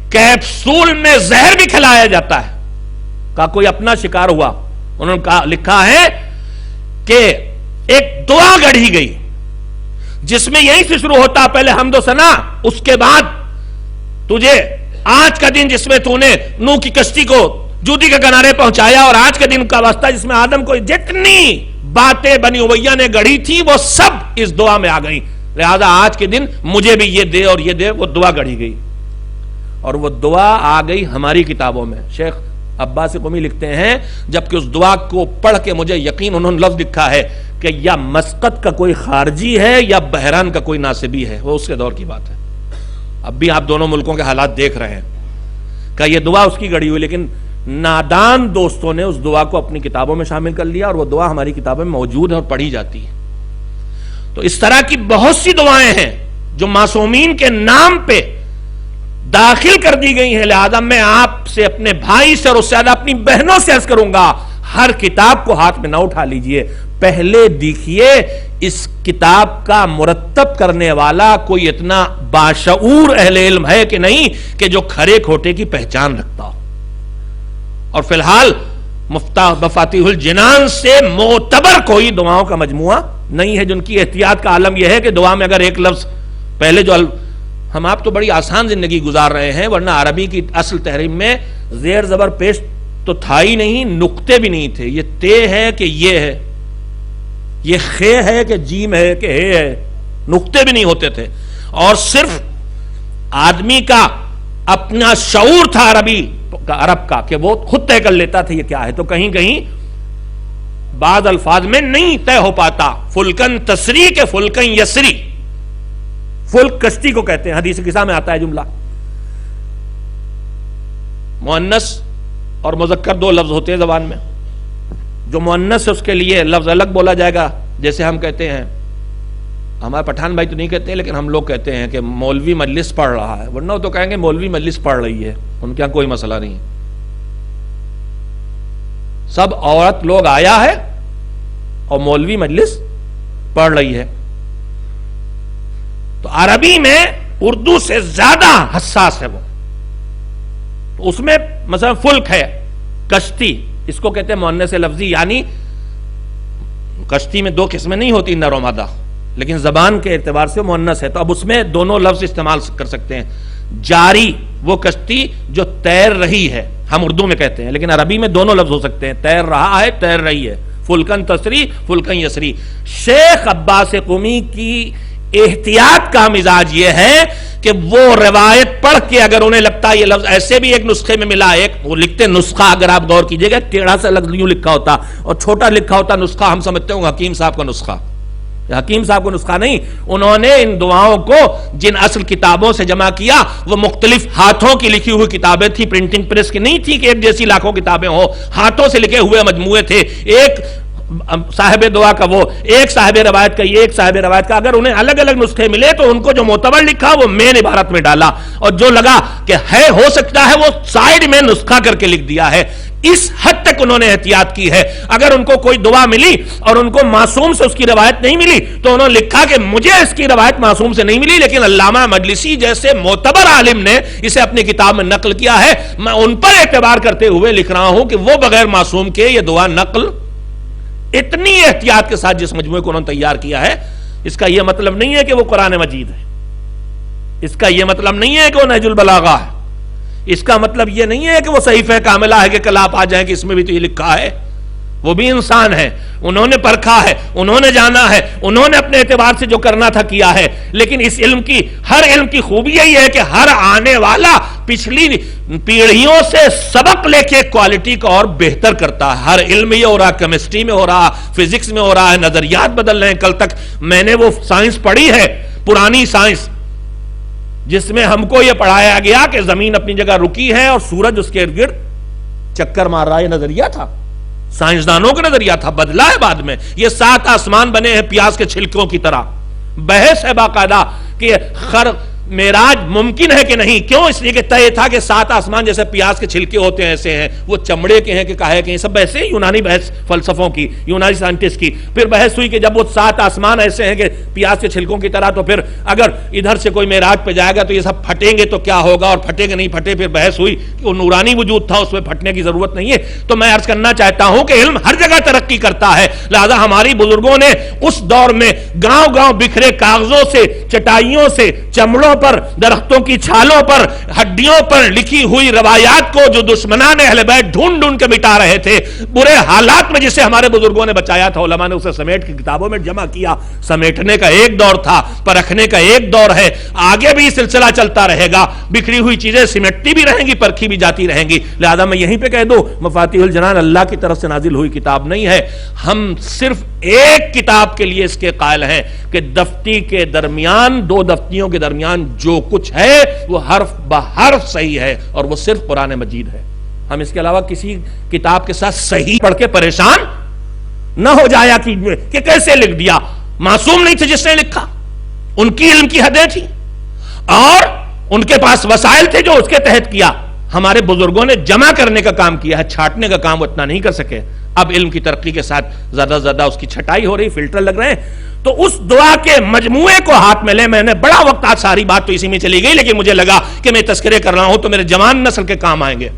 کیپسول میں زہر بھی کھلایا جاتا ہے, کا کوئی اپنا شکار ہوا. انہوں نے لکھا ہے کہ ایک دعا گڑھی گئی جس میں یہیں سے شروع ہوتا, پہلے حمد و ثنا, اس کے بعد تجھے آج کا دن جس میں تو نے نوح کی کشتی کو جودی کے کنارے پہنچایا, اور آج کا دن کا واسطہ جس میں آدم کو, جتنی باتیں بنی امیہ نے گڑھی تھی وہ سب اس دعا میں آ گئی. لہذا آج کے دن مجھے بھی یہ دے اور یہ دے. وہ دعا گڑھی گئی, اور وہ دعا آ گئی ہماری کتابوں میں. شیخ عباس قمی لکھتے ہیں جبکہ اس دعا کو پڑھ کے مجھے یقین, انہوں نے لفظ لکھا ہے کہ یا مسقط کا کوئی خارجی ہے یا بحران کا کوئی ناصبی ہے. وہ اس کے دور کی بات ہے. اب بھی آپ دونوں ملکوں کے حالات دیکھ رہے ہیں کہ یہ دعا اس کی گڑھی ہوئی, لیکن نادان دوستوں نے اس دعا کو اپنی کتابوں میں شامل کر لیا, اور وہ دعا ہماری کتابوں میں موجود ہے اور پڑھی جاتی ہے. تو اس طرح کی بہت سی دعائیں ہیں جو معصومین کے نام پہ داخل کر دی گئی ہیں. لہذا میں آپ سے, اپنے بھائی سے, اور اس سے زیادہ اپنی بہنوں سے عرض کروں گا, ہر کتاب کو ہاتھ میں نہ اٹھا لیجئے, پہلے دیکھیے اس کتاب کا مرتب کرنے والا کوئی اتنا باشعور اہل علم ہے کہ نہیں کہ جو کھرے کھوٹے کی پہچان رکھتا ہو. اور فی الحال مفاتیح الجنان سے معتبر کوئی دعاؤں کا مجموعہ نہیں ہے جن کی احتیاط کا عالم یہ ہے کہ دعا میں اگر ایک لفظ پہلے جو ہم آپ تو بڑی آسان زندگی گزار رہے ہیں, ورنہ عربی کی اصل تحریم میں زیر زبر پیش تو تھا ہی نہیں, نقطے بھی نہیں تھے. یہ تے ہے کہ یہ ہے, یہ خے ہے کہ جیم ہے کہ ہے ہے, نقطے بھی نہیں ہوتے تھے. اور صرف آدمی کا اپنا شعور تھا عرب کا کہ وہ خود طے کر لیتا تھا یہ کیا ہے. تو کہیں کہیں بعض الفاظ میں نہیں طے ہو پاتا. فلکن تسری کے فلکن یسری, فلک کشتی کو کہتے ہیں, حدیث قصہ میں آتا ہے جملہ. مؤنث اور مذکر دو لفظ ہوتے ہیں زبان میں. جو مؤنث ہے اس کے لیے لفظ الگ بولا جائے گا, جیسے ہم کہتے ہیں ہمارے پٹھان بھائی تو نہیں کہتے لیکن ہم لوگ کہتے ہیں کہ مولوی مجلس پڑھ رہا ہے، ورنہ وہ تو کہیں گے مولوی مجلس پڑھ رہی ہے، ان کے یہاں کوئی مسئلہ نہیں ہے. سب عورت لوگ آیا ہے اور مولوی مجلس پڑھ رہی ہے. تو عربی میں اردو سے زیادہ حساس ہے وہ. تو اس میں مثلا فلک ہے، کشتی، اس کو کہتے ہیں مؤنث لفظی، یعنی کشتی میں دو قسمیں نہیں ہوتی نر و مادہ، لیکن زبان کے اعتبار سے مؤنث ہے. تو اب اس میں دونوں لفظ استعمال کر سکتے ہیں. جاری وہ کشتی جو تیر رہی ہے، ہم اردو میں کہتے ہیں، لیکن عربی میں دونوں لفظ ہو سکتے ہیں، تیر رہا ہے، تیر رہی ہے. فلکن تسری، فلکن یسری. شیخ عباس قمی کی احتیاط کا مزاج یہ ہے کہ وہ روایت پڑھ کے اگر انہیں لگتا ہے یہ لفظ ایسے بھی ایک نسخے میں ملا، ایک وہ لکھتے نسخہ، اگر آپ غور کیجئے گا ٹیڑھا سا لفظ یوں لکھا ہوتا اور چھوٹا لکھا ہوتا نسخہ، ہم سمجھتے ہیں حکیم صاحب کا نسخہ. حکیم صاحب کو نسخہ نہیں، انہوں نے ان دعاؤں کو جن اصل کتابوں سے جمع کیا وہ مختلف ہاتھوں کی لکھی ہوئی کتابیں تھی، پرنٹنگ پریس کی نہیں تھی کہ ایک جیسی لاکھوں کتابیں ہوں، ہاتھوں سے لکھے ہوئے مجموعے تھے. ایک صاحب دعا کا وہ، ایک صاحب روایت کا یہ، ایک صاحب روایت کا. اگر انہیں الگ الگ نسخے ملے تو ان کو جو معتبر لکھا وہ مین عبارت میں ڈالا، اور جو لگا کہ ہے ہو سکتا ہے وہ سائیڈ میں نسخہ کر کے لکھ دیا ہے. اس حد تک انہوں نے احتیاط کی ہے. اگر ان کو کوئی دعا ملی اور ان کو معصوم سے اس کی روایت نہیں ملی تو انہوں نے لکھا کہ مجھے اس کی روایت معصوم سے نہیں ملی، لیکن علامہ مجلسی جیسے معتبر عالم نے اسے اپنی کتاب میں نقل کیا ہے، میں ان پر اعتبار کرتے ہوئے لکھ رہا ہوں کہ وہ بغیر معصوم کے یہ دعا نقل. اتنی احتیاط کے ساتھ جس مجموعے کو انہوں نے تیار کیا ہے، اس کا یہ مطلب نہیں ہے کہ وہ قرآن مجید ہے، اس کا یہ مطلب نہیں ہے کہ وہ نہج البلاغہ ہے، اس کا مطلب یہ نہیں ہے کہ وہ صحیفہ کاملہ ہے کہ کل آپ آ جائیں کہ اس میں بھی تو یہ لکھا ہے. وہ بھی انسان ہے، انہوں نے پرکھا ہے، انہوں نے جانا ہے، انہوں نے اپنے اعتبار سے جو کرنا تھا کیا ہے. لیکن اس علم کی، ہر علم کی خوبی یہی ہے کہ ہر آنے والا پچھلی پیڑھیوں سے سبق لے کے کوالٹی کو اور بہتر کرتا ہے. ہر علم میں یہ ہو رہا، کیمسٹری میں ہو رہا، فزکس میں ہو رہا ہے، نظریات بدل رہے ہیں. کل تک میں نے وہ سائنس پڑھی ہے، پرانی سائنس، جس میں ہم کو یہ پڑھایا گیا کہ زمین اپنی جگہ رکی ہے اور سورج اس کے ارد گرد چکر مار رہا ہے. یہ نظریہ تھا، سائنسدانوں کا نظریہ تھا، بدلا ہے بعد میں. یہ 7 آسمان بنے ہیں پیاز کے چھلکوں کی طرح. بحث ہے باقاعدہ کہ معراج ممکن ہے کہ نہیں. کیوں؟ اس لیے کہ طے تھا کہ 7 آسمان جیسے پیاز کے چھلکے ہوتے ہیں ایسے ہیں، وہ چمڑے کے ہیں کہ کاہے کے ہیں. سب ایسے یونانی بحث فلسفوں کی، یونانی سائنٹسٹ کی. پھر بحث ہوئی کہ جب وہ 7 آسمان ایسے ہیں کہ پیاز کے چھلکوں کی طرح، تو پھر اگر ادھر سے کوئی معراج پہ جائے گا تو یہ سب پھٹیں گے تو کیا ہوگا، اور پھٹے کہ نہیں پھٹے. پھر بحث ہوئی کہ وہ نورانی وجود تھا، اس میں پھٹنے کی ضرورت نہیں ہے. تو میں عرض کرنا چاہتا ہوں کہ علم ہر جگہ ترقی کرتا ہے، لہذا ہماری بزرگوں نے اس دور میں گاؤں گاؤں بکھرے کاغذوں سے، چٹائیوں سے، چمڑوں پر، درختوں کی چھالوں پر، ہڈیوں پر لکھی ہوئی روایات کو جو دشمنان اہل بیت ڈھونڈ ڈھونڈ کے مٹا رہے تھے، برے حالات میں جسے ہمارے بزرگوں نے بچایا تھا، علماء نے اسے سمیٹ کی کتابوں میں جمع کیا. سمیٹنے کا ایک دور تھا، پرکھنے کا ایک دور ہے، آگے بھی سلسلہ چلتا رہے گا. بکھری ہوئی چیزیں سمٹتی بھی رہیں گی، پرکھی بھی جاتی رہیں گی. لہذا میں یہیں پہ کہہ دوں، مفاتیح الجنان اللہ کی طرف سے نازل ہوئی کتاب نہیں ہے. ہم صرف ایک کتاب کے لیے اس کے قائل ہیں کہ دفتی کے درمیان، 2 دفتیوں کے درمیان جو کچھ ہے وہ حرف بحرف صحیح ہے، اور وہ صرف قرآن مجید ہے. ہم اس کے علاوہ کسی کتاب کے ساتھ صحیح پڑھ کے پریشان نہ ہو جایا کہ کیسے لکھ دیا. معصوم نہیں تھے جس نے لکھا، ان کی علم کی حدیں تھیں اور ان کے پاس وسائل تھے جو اس کے تحت کیا. ہمارے بزرگوں نے جمع کرنے کا کام کیا ہے، چھانٹنے کا کام وہ اتنا نہیں کر سکے. اب علم کی ترقی کے ساتھ زیادہ سے زیادہ اس کی چھٹائی ہو رہی، فلٹر لگ رہے ہیں. تو اس دعا کے مجموعے کو ہاتھ میں لے. میں نے بڑا وقت، آج ساری بات تو اسی میں چلی گئی، لیکن مجھے لگا کہ میں تذکرے کر رہا ہوں تو میرے جوان نسل کے کام آئیں گے،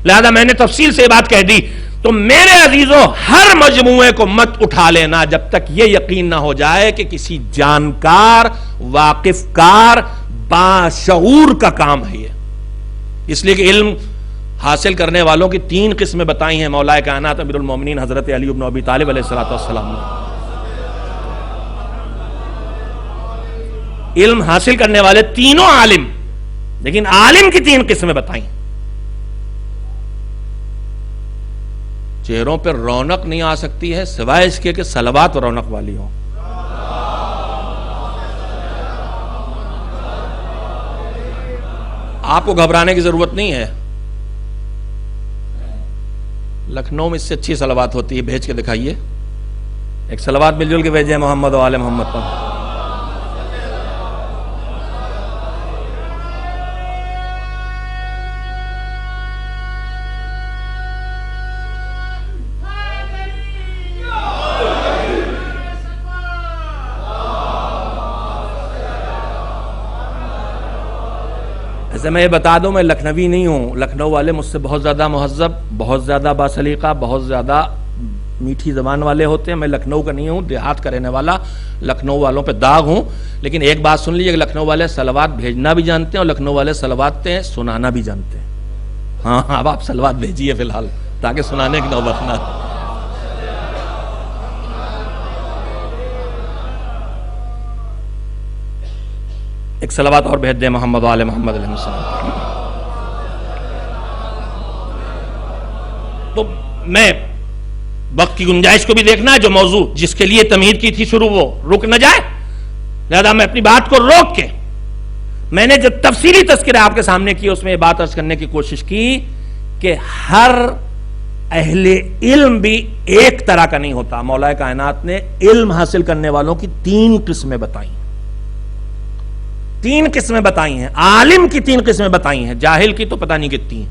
لہذا میں نے تفصیل سے بات کہہ دی. تو میرے عزیزوں، ہر مجموعے کو مت اٹھا لینا جب تک یہ یقین نہ ہو جائے کہ کسی جانکار، واقف کار، باشعور کا کام ہے یہ. اس لیے کہ علم حاصل کرنے والوں کی 3 قسمیں بتائی ہیں مولا کائنات امیر المومنین حضرت علی بن ابی طالب علیہ السلام نے. علم حاصل کرنے والے تینوں عالم، لیکن عالم کی 3 قسمیں بتائیں. چہروں پر رونق نہیں آ سکتی ہے سوائے اس کے کہ صلوات رونق والی ہوں. آپ کو گھبرانے کی ضرورت نہیں ہے. لکھنؤ میں اس سے اچھی صلوات ہوتی ہے، بھیج کے دکھائیے. ایک صلوات مل جل کے بھیجیں محمد و آل محمد پر. ایسے میں یہ بتا دوں میں لکھنوی نہیں ہوں، لکھنؤ والے مجھ سے بہت زیادہ مہذب، بہت زیادہ باسلیقہ، بہت زیادہ میٹھی زبان والے ہوتے ہیں. میں لکھنؤ کا نہیں ہوں، دیہات کا رہنے والا، لکھنؤ والوں پہ داغ ہوں. لیکن ایک بات سن لیجیے کہ لکھنؤ والے صلوات بھیجنا بھی جانتے ہیں اور لکھنؤ والے صلوات سنانا بھی جانتے ہیں. ہاں اب آپ صلوات بھیجیے فی الحال تاکہ سنانے کی نوبت نہ. ایک صلوات اور بھیج دیں محمد وآل محمد علیہ السلام. تو میں وقت کی گنجائش کو بھی دیکھنا ہے، جو موضوع جس کے لیے تمہید کی تھی شروع وہ رک نہ جائے، لہذا میں اپنی بات کو روک کے میں نے جو تفصیلی تذکرہ آپ کے سامنے کی اس میں یہ بات عرض کرنے کی کوشش کی کہ ہر اہل علم بھی ایک طرح کا نہیں ہوتا. مولا کائنات نے علم حاصل کرنے والوں کی 3 قسمیں بتائی ہیں. 3 قسمیں بتائی ہیں. عالم کی 3 قسمیں بتائی ہیں، جاہل کی تو پتہ نہیں کتنی ہیں.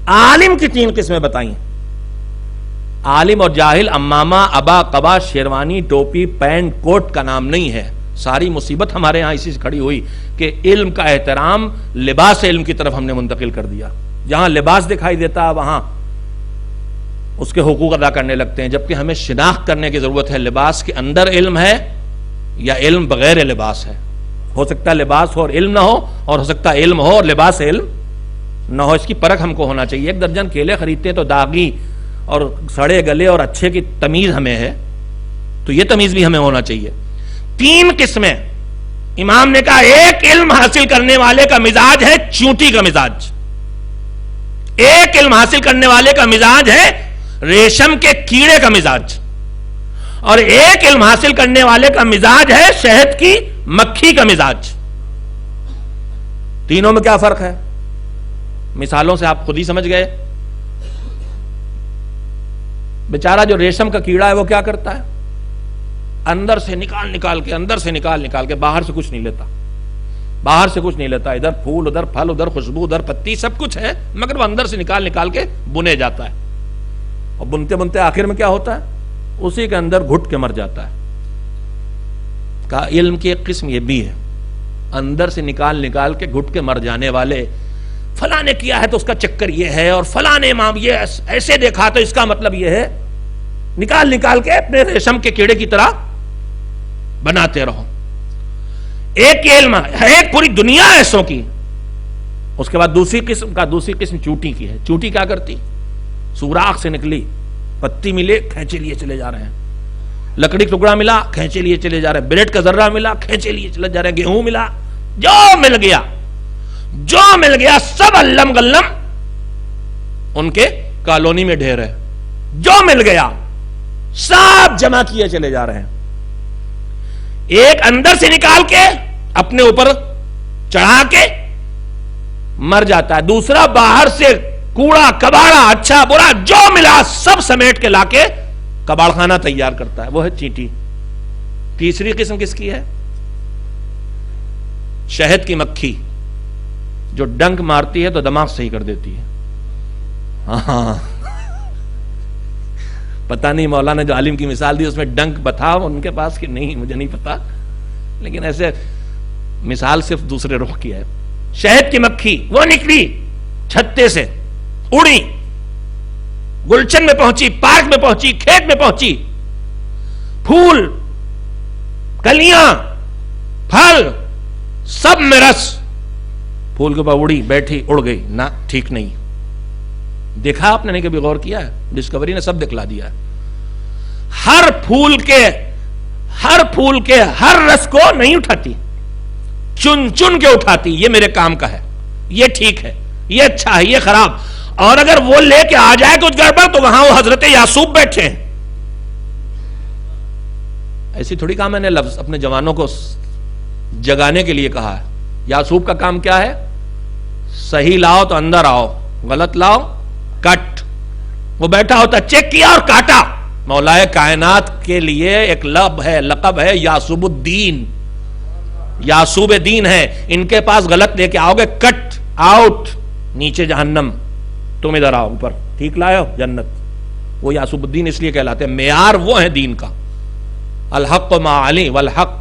عالم کی 3 قسمیں بتائی ہیں. عالم اور جاہل امامہ، ابا، قبا، شیروانی، ٹوپی، پینٹ، کوٹ کا نام نہیں ہے. ساری مصیبت ہمارے ہاں اسی سے کھڑی ہوئی کہ علم کا احترام لباس علم کی طرف ہم نے منتقل کر دیا. جہاں لباس دکھائی دیتا وہاں اس کے حقوق ادا کرنے لگتے ہیں، جبکہ ہمیں شناخت کرنے کی ضرورت ہے لباس کے اندر علم ہے یا علم بغیر لباس ہے. ہو سکتا ہے لباس ہو اور علم نہ ہو، اور ہو سکتا ہے علم ہو اور لباس علم نہ ہو. اس کی پرکھ ہم کو ہونا چاہیے. 1 درجن کیلے خریدتے ہیں تو داغی اور سڑے گلے اور اچھے کی تمیز ہمیں ہے، تو یہ تمیز بھی ہمیں ہونا چاہیے. 3 قسمیں امام نے کہا. ایک علم حاصل کرنے والے کا مزاج ہے چونٹی کا مزاج. ایک علم حاصل کرنے والے کا مزاج ہے ریشم کے کیڑے کا مزاج. اور ایک علم حاصل کرنے والے کا مزاج ہے شہد کی مکھی کا مزاج. تینوں میں کیا فرق ہے؟ مثالوں سے آپ خود ہی سمجھ گئے. بیچارہ جو ریشم کا کیڑا ہے وہ کیا کرتا ہے؟ اندر سے نکال کے باہر سے کچھ نہیں لیتا. باہر سے کچھ نہیں لیتا. ادھر پھول، ادھر پھل، ادھر خوشبو، ادھر پتی، سب کچھ ہے، مگر وہ اندر سے نکال کے بنے جاتا ہے. اور بنتے بنتے آخر میں کیا ہوتا ہے؟ اسی کے اندر گھٹ کے مر جاتا ہے. کا علم کی ایک قسم یہ بھی ہے، اندر سے نکال کے گھٹ کے مر جانے والے. فلاں نے کیا ہے تو اس کا چکر یہ ہے، اور فلاں نے امام یہ ایسے دیکھا تو اس کا مطلب یہ ہے. نکال کے اپنے ریشم کے کیڑے کی طرح بناتے رہو. ایک علم ہے ایک پوری دنیا ایسوں کی. اس کے بعد دوسری قسم چوٹی کی ہے. چوٹی کیا کرتی؟ سوراخ سے نکلی، پتی ملے کھینچے لیے چلے جا رہے ہیں، لکڑی ٹکڑا ملا کھینچے لیے چلے جا رہے ہیں، بریڈ کا ذرہ ملا کھینچے لیے چلے جا رہے ہیں، گیہوں ملا، جو مل گیا سب علم غلم ان کے کالونی میں ڈھیر ہے. جو مل گیا سب جمع کیے چلے جا رہے ہیں. ایک اندر سے نکال کے اپنے اوپر چڑھا کے مر جاتا ہے، دوسرا باہر سے کوڑا کباڑا اچھا برا جو ملا سب سمیٹ کے لا کے کباڑ خانہ تیار کرتا ہے. وہ ہے چینٹی. تیسری قسم کس کی ہے؟ شہد کی مکھی، جو ڈنک مارتی ہے تو دماغ صحیح کر دیتی ہے. ہاں پتہ نہیں مولانا جو عالم کی مثال دی اس میں ڈنک بتا ان کے پاس کہ نہیں، مجھے نہیں پتا، لیکن ایسے مثال صرف دوسرے رخ کی ہے. شہد کی مکھی وہ نکلی چھتے سے، اڑی، گلشن میں پہنچی، پارک میں پہنچی، کھیت میں پہنچی، پھول، کلیاں، پھل سب میں رس، پھول کے اوپر اڑی، بیٹھی، اڑ گئی. نہ ٹھیک نہیں. دیکھا آپ نے نہیں کبھی غور کیا ہے؟ ڈسکوری نے سب دکھلا دیا ہے. ہر پھول کے ہر رس کو نہیں اٹھاتی، چن کے اٹھاتی. یہ میرے کام کا ہے، یہ ٹھیک ہے، یہ اچھا ہے، یہ خراب. اور اگر وہ لے کے آ جائے کچھ گڑبڑ تو وہاں وہ حضرت یعصوب بیٹھے ہیں. ایسی تھوڑی کہا میں نے لفظ اپنے جوانوں کو جگانے کے لیے کہا ہے. یعصوب کا کام کیا ہے؟ صحیح لاؤ تو اندر آؤ، غلط لاؤ کٹ. وہ بیٹھا ہوتا چیک کیا اور کاٹا. مولائے کائنات کے لیے ایک لقب ہے یعصوب الدین، یعصوب دین ہے. ان کے پاس غلط لے کے آؤ گے کٹ آؤٹ، نیچے جہنم، تم ادھر آؤ اوپر، ٹھیک لائے ہو جنت. وہ یعصوب الدین اس لیے کہلاتے ہیں. معیار وہ ہے دین کا. الحق مع علی والحق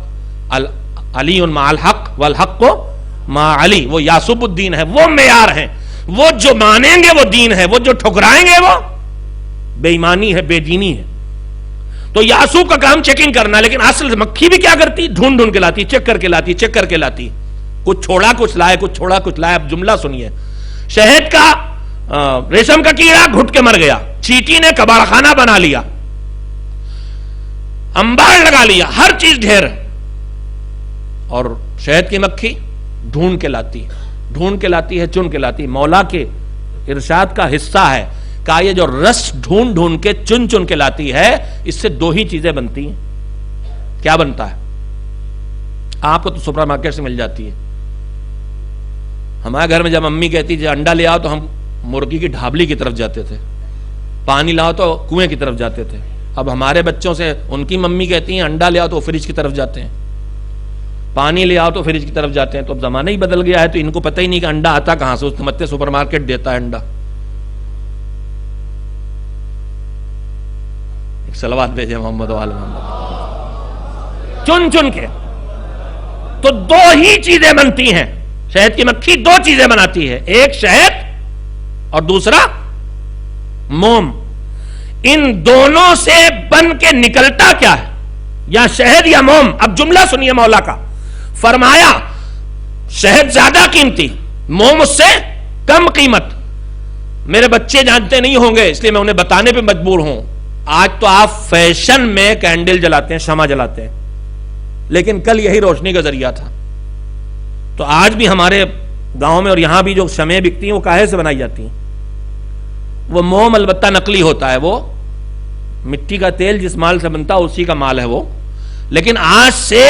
علی مع الحق والحق ما علی، وہ یاسب الدین ہے، وہ معیار ہیں، وہ جو مانیں گے وہ دین ہے، وہ جو ٹھکرائیں گے وہ بے ایمانی ہے، بے دینی ہے. تو یاسوب کا کام چیکنگ کرنا، لیکن اصل مکھی بھی کیا کرتی؟ ڈھونڈ ڈھونڈ کے لاتی، چیک کر کے لاتی، چیک کر کے لاتی، کچھ چھوڑا کچھ لائے، کچھ چھوڑا کچھ لائے. اب جملہ سنیے، شہد کا ریشم کا کیڑا گھٹ کے مر گیا، چیٹی نے کباڑ خانہ بنا لیا، انبار لگا لیا، ہر چیز ڈھیر، اور شہد کی مکھی ڈھونڈ کے لاتی، ڈھونڈ کے لاتی ہے، چن کے لاتی. مولا کے ارشاد کا حصہ ہے، کہا یہ جو رس ڈھونڈ ڈھونڈ کے چن چن کے لاتی ہے، اس سے دو ہی چیزیں بنتی ہیں. کیا بنتا ہے؟ آپ کو تو سپر مارکیٹ سے مل جاتی ہے. ہمارے گھر میں جب امی کہتی جو انڈا لے آؤ تو ہم مرغی کی ڈھابلی کی طرف جاتے تھے، پانی لاؤ تو کنویں کی طرف جاتے تھے. اب ہمارے بچوں سے ان کی ممی کہتی ہیں انڈا لے آؤ تو وہ فریج کی طرف جاتے ہیں، پانی لے آؤ تو فریج کی طرف جاتے ہیں. تو اب زمانہ ہی بدل گیا ہے، تو ان کو پتہ ہی نہیں کہ انڈا آتا کہاں سے، اس متے سپر مارکیٹ دیتا ہے انڈا. ایک صلوات بھیجے محمد و آل محمد. چن چن کے تو دو ہی چیزیں بنتی ہیں. شہد کی مکھی دو چیزیں بناتی ہے، ایک شہد اور دوسرا موم. ان دونوں سے بن کے نکلتا کیا ہے؟ یا شہد یا موم. اب جملہ سنیے مولا کا، فرمایا شہد زیادہ قیمتی، موم اس سے کم قیمت. میرے بچے جانتے نہیں ہوں گے اس لیے میں انہیں بتانے پہ مجبور ہوں. آج تو آپ فیشن میں کینڈل جلاتے ہیں، شمع جلاتے ہیں، لیکن کل یہی روشنی کا ذریعہ تھا. تو آج بھی ہمارے گاؤں میں اور یہاں بھی جو شمعیں بکتی ہیں وہ کاہے سے بنائی جاتی ہیں؟ وہ موم البتہ نقلی ہوتا ہے، وہ مٹی کا تیل جس مال سے بنتا اسی کا مال ہے وہ. لیکن آج سے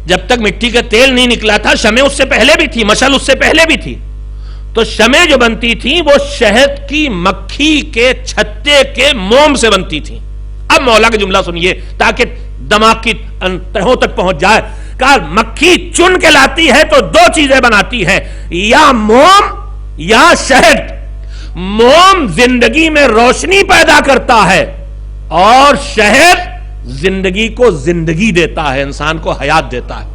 جب تک مٹی کا تیل نہیں نکلا تھا، شمع اس سے پہلے بھی تھی، مشل اس سے پہلے بھی تھی. تو شمع جو بنتی تھی وہ شہد کی مکھی کے چھتے کے موم سے بنتی تھی. اب مولا کا جملہ سنیے تاکہ دماغ کی تہوں تک پہنچ جائے. کہا مکھی چن کے لاتی ہے تو دو چیزیں بناتی ہے، یا موم یا شہد. موم زندگی میں روشنی پیدا کرتا ہے اور شہد زندگی کو زندگی دیتا ہے، انسان کو حیات دیتا ہے.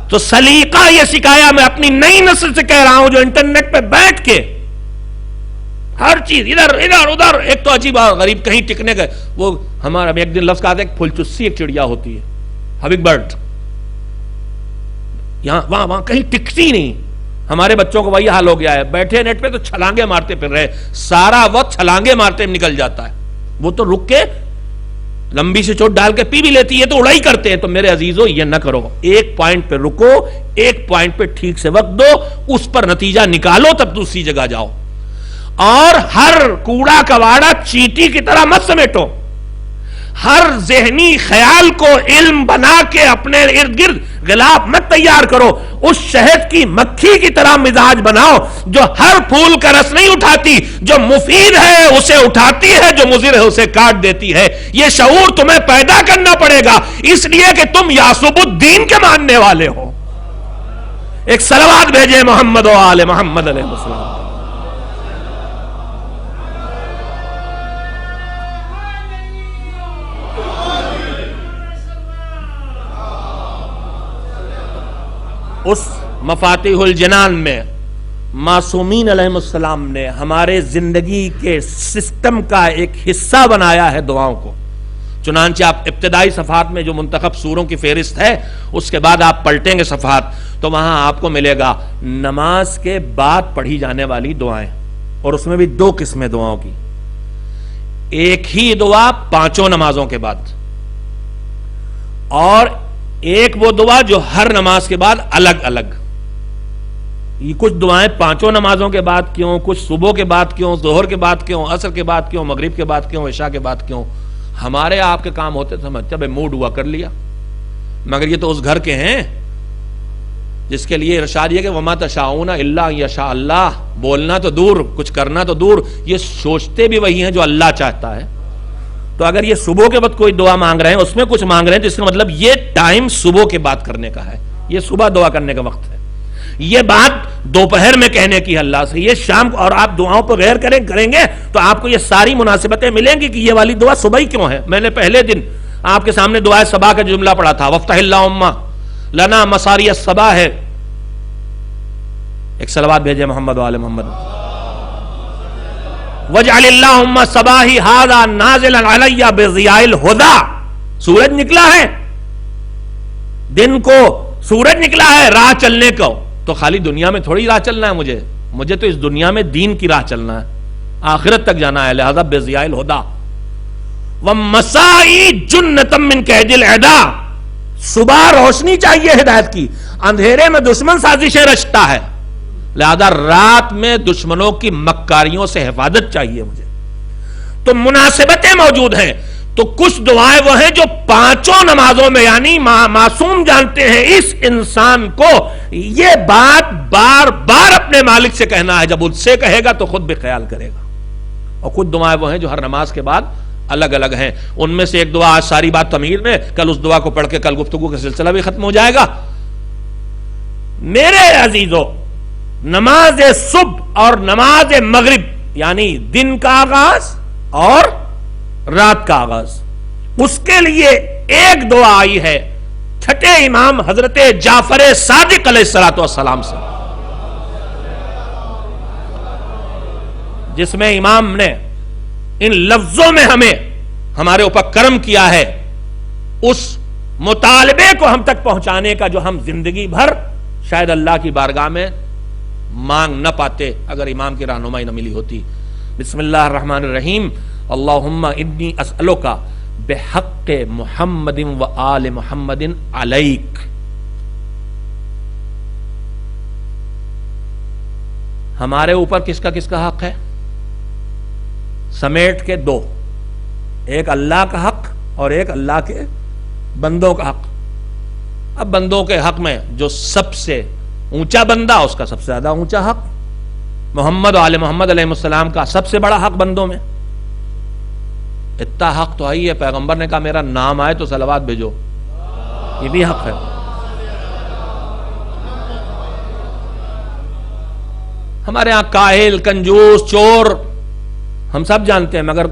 تو سلیقہ یہ سکھایا. میں اپنی نئی نسل سے کہہ رہا ہوں جو انٹرنیٹ پہ بیٹھ کے ہر چیز ادھر ادھر ادھر. ایک تو عجیب غریب کہیں ٹکنے گئے، وہ ہمارا ایک دن لفظ کہا تھا ایک پھلچسی ایک چڑیا ہوتی ہے، ہمنگ برڈ، یہاں وہاں کہیں ٹکتی نہیں. ہمارے بچوں کو وہی حال ہو گیا ہے، بیٹھے نیٹ پہ تو چھلانگے مارتے پھر رہے، سارا وقت چھلانگے مارتے نکل جاتا ہے. وہ تو رک کے لمبی سے چوٹ ڈال کے پی بھی لیتی ہے تو اڑائی کرتے ہیں. تو میرے عزیزو یہ نہ کرو، ایک پوائنٹ پہ رکو، ایک پوائنٹ پہ ٹھیک سے وقت دو، اس پر نتیجہ نکالو، تب دوسری جگہ جاؤ. اور ہر کوڑا کواڑا چیٹی کی طرح مت سمیٹو. ہر ذہنی خیال کو علم بنا کے اپنے ارد گرد غلاف مت تیار کرو. اس شہد کی مکھی کی طرح مزاج بناؤ جو ہر پھول کا رس نہیں اٹھاتی، جو مفید ہے اسے اٹھاتی ہے، جو مضر ہے اسے کاٹ دیتی ہے. یہ شعور تمہیں پیدا کرنا پڑے گا، اس لیے کہ تم یاسوب الدین کے ماننے والے ہو. ایک صلوات بھیجے محمد و آل محمد علیہ السلام. اس مفاتیح الجنان میں معصومین علیہ السلام نے ہمارے زندگی کے سسٹم کا ایک حصہ بنایا ہے دعاؤں کو. چنانچہ آپ ابتدائی صفحات میں جو منتخب سوروں کی فہرست ہے اس کے بعد آپ پلٹیں گے صفحات تو وہاں آپ کو ملے گا نماز کے بعد پڑھی جانے والی دعائیں، اور اس میں بھی دو قسمیں دعاؤں کی. ایک ہی دعا پانچوں نمازوں کے بعد، اور ایک وہ دعا جو ہر نماز کے بعد الگ الگ. یہ کچھ دعائیں پانچوں نمازوں کے بعد کیوں، کچھ صبح کے بعد کیوں، ظہر کے بعد کیوں، عصر کے بعد کیوں، مغرب کے بعد کیوں، عشاء کے بعد کیوں. ہمارے آپ کے کام ہوتے سمجھتے بھائی موڈ ہوا کر لیا. مگر یہ تو اس گھر کے ہیں جس کے لیے ارشاد یہ کہ وما تشاؤون الا ان یشاء اللہ. بولنا تو دور، کچھ کرنا تو دور، یہ سوچتے بھی وہی ہیں جو اللہ چاہتا ہے. تو اگر یہ صبح کے وقت کوئی دعا مانگ رہے ہیں، اس میں کچھ مانگ رہے ہیں، تو اس کا مطلب یہ ٹائم صبح کے بعد کرنے کا ہے، یہ صبح دعا کرنے کا وقت ہے. یہ بات دوپہر میں کہنے کی اللہ سے، یہ شام کو. اور آپ دعاؤں پہ غیر کریں گے تو آپ کو یہ ساری مناسبتیں ملیں گی کہ یہ والی دعا صبح ہی کیوں ہے. میں نے پہلے دن آپ کے سامنے دعائے صبا کا جملہ پڑھا تھا، وفتح اللہم لنا مصاری الصبا ہے. ایک صلوات بھیجے محمد و آل محمد. وَاجْعَلِ اللَّهُمَّ صَبَاحِي هَذَا نَازِلًا عَلَيَّ بِضِيَاءِ الْهُدَىٰ. سورج نکلا ہے دن کو, سورج نکلا ہے راہ چلنے کو, تو خالی دنیا میں تھوڑی راہ چلنا ہے مجھے تو اس دنیا میں دین کی راہ چلنا ہے, آخرت تک جانا ہے. لہذا بِضِيَاءِ الْهُدَىٰ وَمَسَاءِ جُنَّةً مِّن كَيْدِ الْأَعْدَاءِ. صبح روشنی چاہیے ہدایت کی, اندھیرے میں دشمن سازشیں رچتا ہے. لہذا رات میں دشمنوں کی مکاریوں سے حفاظت چاہیے مجھے. تو مناسبتیں موجود ہیں. تو کچھ دعائیں وہ ہیں جو پانچوں نمازوں میں, یعنی معصوم جانتے ہیں اس انسان کو یہ بات بار بار اپنے مالک سے کہنا ہے. جب اس سے کہے گا تو خود بھی خیال کرے گا. اور کچھ دعائیں وہ ہیں جو ہر نماز کے بعد الگ الگ ہیں. ان میں سے ایک دعا, آج ساری بات تمہید میں, کل اس دعا کو پڑھ کے کل گفتگو کا سلسلہ بھی ختم ہو جائے گا. میرے عزیزو, نماز صبح اور نماز مغرب یعنی دن کا آغاز اور رات کا آغاز, اس کے لیے ایک دعا آئی ہے چھٹے امام حضرت جعفر صادق علیہ الصلوۃ والسلام سے, جس میں امام نے ان لفظوں میں ہمارے اوپر کرم کیا ہے, اس مطالبے کو ہم تک پہنچانے کا جو ہم زندگی بھر شاید اللہ کی بارگاہ میں مانگ نہ پاتے اگر امام کی رہنمائی نہ ملی ہوتی. بسم اللہ الرحمن الرحیم. اللہم انی اسألک بحق محمد و آل محمد علیک. ہمارے اوپر کس کا حق ہے؟ سمیٹ کے دو, ایک اللہ کا حق اور ایک اللہ کے بندوں کا حق. اب بندوں کے حق میں جو سب سے اونچا بندہ, اس کا سب سے زیادہ اونچا حق, محمد و آل محمد علیہ السلام کا سب سے بڑا حق بندوں میں. اتنا حق تو ہے, پیغمبر نے کہا میرا نام آئے تو صلوات بھیجو, یہ بھی حق ہے. ہمارے ہاں کاہل, کنجوس, چور ہم سب جانتے ہیں, مگر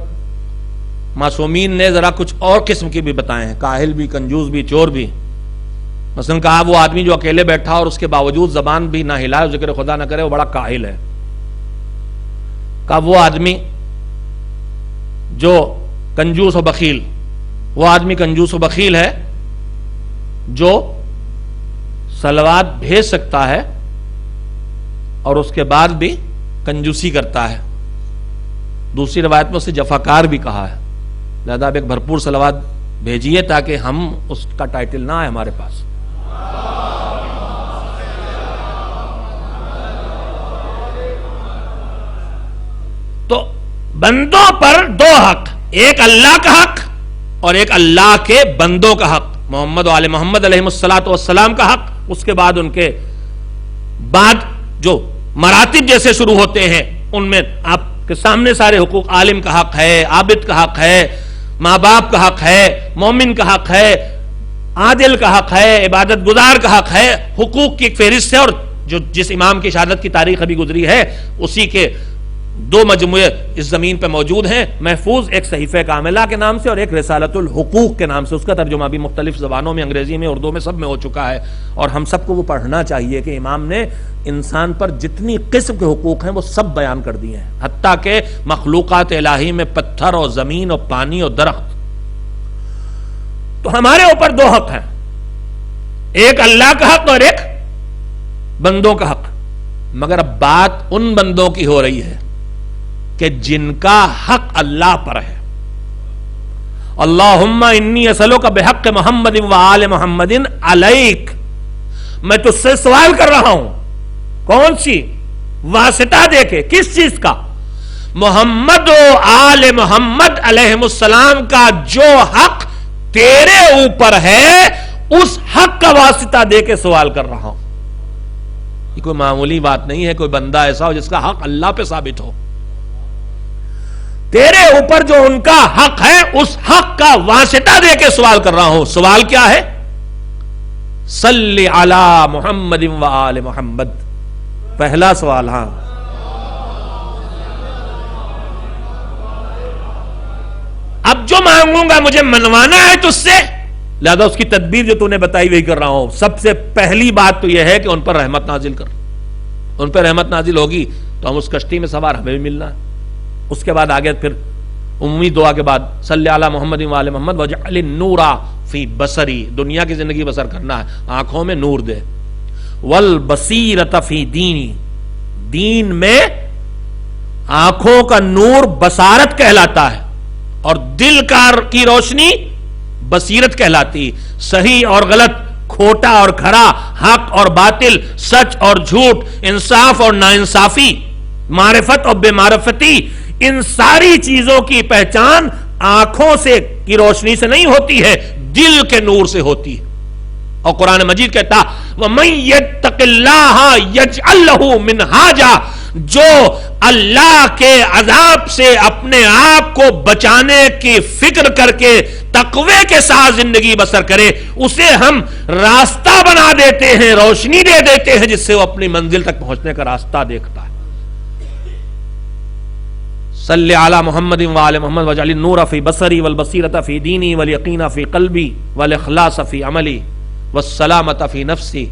معصومین نے ذرا کچھ اور قسم کی بھی بتائے ہیں, کاہل بھی, کنجوس بھی, چور بھی. مثلا کہا وہ آدمی جو اکیلے بیٹھا اور اس کے باوجود زبان بھی نہ ہلائے, ذکر خدا نہ کرے, وہ بڑا کاہل ہے. کہا وہ آدمی جو کنجوس و بخیل, وہ آدمی کنجوس و بخیل ہے جو صلوات بھیج سکتا ہے اور اس کے بعد بھی کنجوسی کرتا ہے. دوسری روایت میں اسے جفاکار بھی کہا ہے. لہذا آپ ایک بھرپور صلوات بھیجیے تاکہ ہم اس کا ٹائٹل نہ آئے ہمارے پاس. تو بندوں پر دو حق, ایک اللہ کا حق اور ایک اللہ کے بندوں کا حق. محمد و آل محمد علیہ الصلوۃ والسلام کا حق, اس کے بعد ان کے بعد جو مراتب جیسے شروع ہوتے ہیں ان میں آپ کے سامنے سارے حقوق. عالم کا حق ہے, عابد کا حق ہے, ماں باپ کا حق ہے, مومن کا حق ہے, عادل کا حق ہے, عبادت گزار کا حق ہے. حقوق کی ایک فہرست ہے, اور جو جس امام کی شہادت کی تاریخ ابھی گزری ہے اسی کے دو مجموعے اس زمین پہ موجود ہیں محفوظ, ایک صحیفہ کاملہ کے نام سے اور ایک رسالۃ الحقوق کے نام سے. اس کا ترجمہ بھی مختلف زبانوں میں, انگریزی میں, اردو میں, سب میں ہو چکا ہے, اور ہم سب کو وہ پڑھنا چاہیے کہ امام نے انسان پر جتنی قسم کے حقوق ہیں وہ سب بیان کر دیے ہیں, حتیٰ کہ مخلوقات الہی میں پتھر اور زمین اور پانی اور درخت. تو ہمارے اوپر دو حق ہیں, ایک اللہ کا حق اور ایک بندوں کا حق. مگر اب بات ان بندوں کی ہو رہی ہے کہ جن کا حق اللہ پر ہے. اللہم انی اسألک بحق محمد و آل محمد علیک. میں تجھ سے سوال کر رہا ہوں, کون سی واسطہ دے کے, کس چیز کا؟ محمد و آل محمد علیہ السلام کا جو حق تیرے اوپر ہے اس حق کا واسطہ دے کے سوال کر رہا ہوں. یہ کوئی معمولی بات نہیں ہے, کوئی بندہ ایسا ہو جس کا حق اللہ پہ ثابت ہو. تیرے اوپر جو ان کا حق ہے اس حق کا واسطہ دے کے سوال کر رہا ہوں. سوال کیا ہے؟ صلی علی محمد و آل محمد. پہلا سوال. ہاں, اب جو مانگوں گا مجھے منوانا ہے تجھ سے, لہذا اس کی تدبیر جو تو نے بتائی وہی کر رہا ہوں. سب سے پہلی بات تو یہ ہے کہ ان پر رحمت نازل کر. ان پہ رحمت نازل ہوگی تو ہم اس کشتی میں سوار ہمیں بھی ملنا ہے. اس کے بعد آگے پھر عمومی دعا کے بعد صلی علی محمد و آل محمد وجعل النور فی بصری، دنیا کی زندگی بسر کرنا ہے آنکھوں میں نور دے. والبصیرۃ فی دینی، دین میں آنکھوں کا نور بصارت کہلاتا ہے اور دل کی روشنی بصیرت کہلاتی. صحیح اور غلط، کھوٹا اور کھرا، حق اور باطل، سچ اور جھوٹ، انصاف اور ناانصافی، معرفت اور بے معرفتی، ان ساری چیزوں کی پہچان آنکھوں سے کی روشنی سے نہیں ہوتی ہے، دل کے نور سے ہوتی ہے. اور قرآن مجید کہتا وَمَن يَتَّقِ اللَّهَ يَجْعَل لَّهُ مِنْهَاجًا، جو اللہ کے عذاب سے اپنے آپ کو بچانے کی فکر کر کے تقوی کے ساتھ زندگی بسر کرے، اسے ہم راستہ بنا دیتے ہیں، روشنی دے دیتے ہیں جس سے وہ اپنی منزل تک پہنچنے کا راستہ دیکھتا ہے. صلی علی محمد وآل محمد وجعل النور فی بصری والبصیرۃ فی دینی والیقین فی قلبی والاخلاص فی عملی والسلامۃ فی نفسی.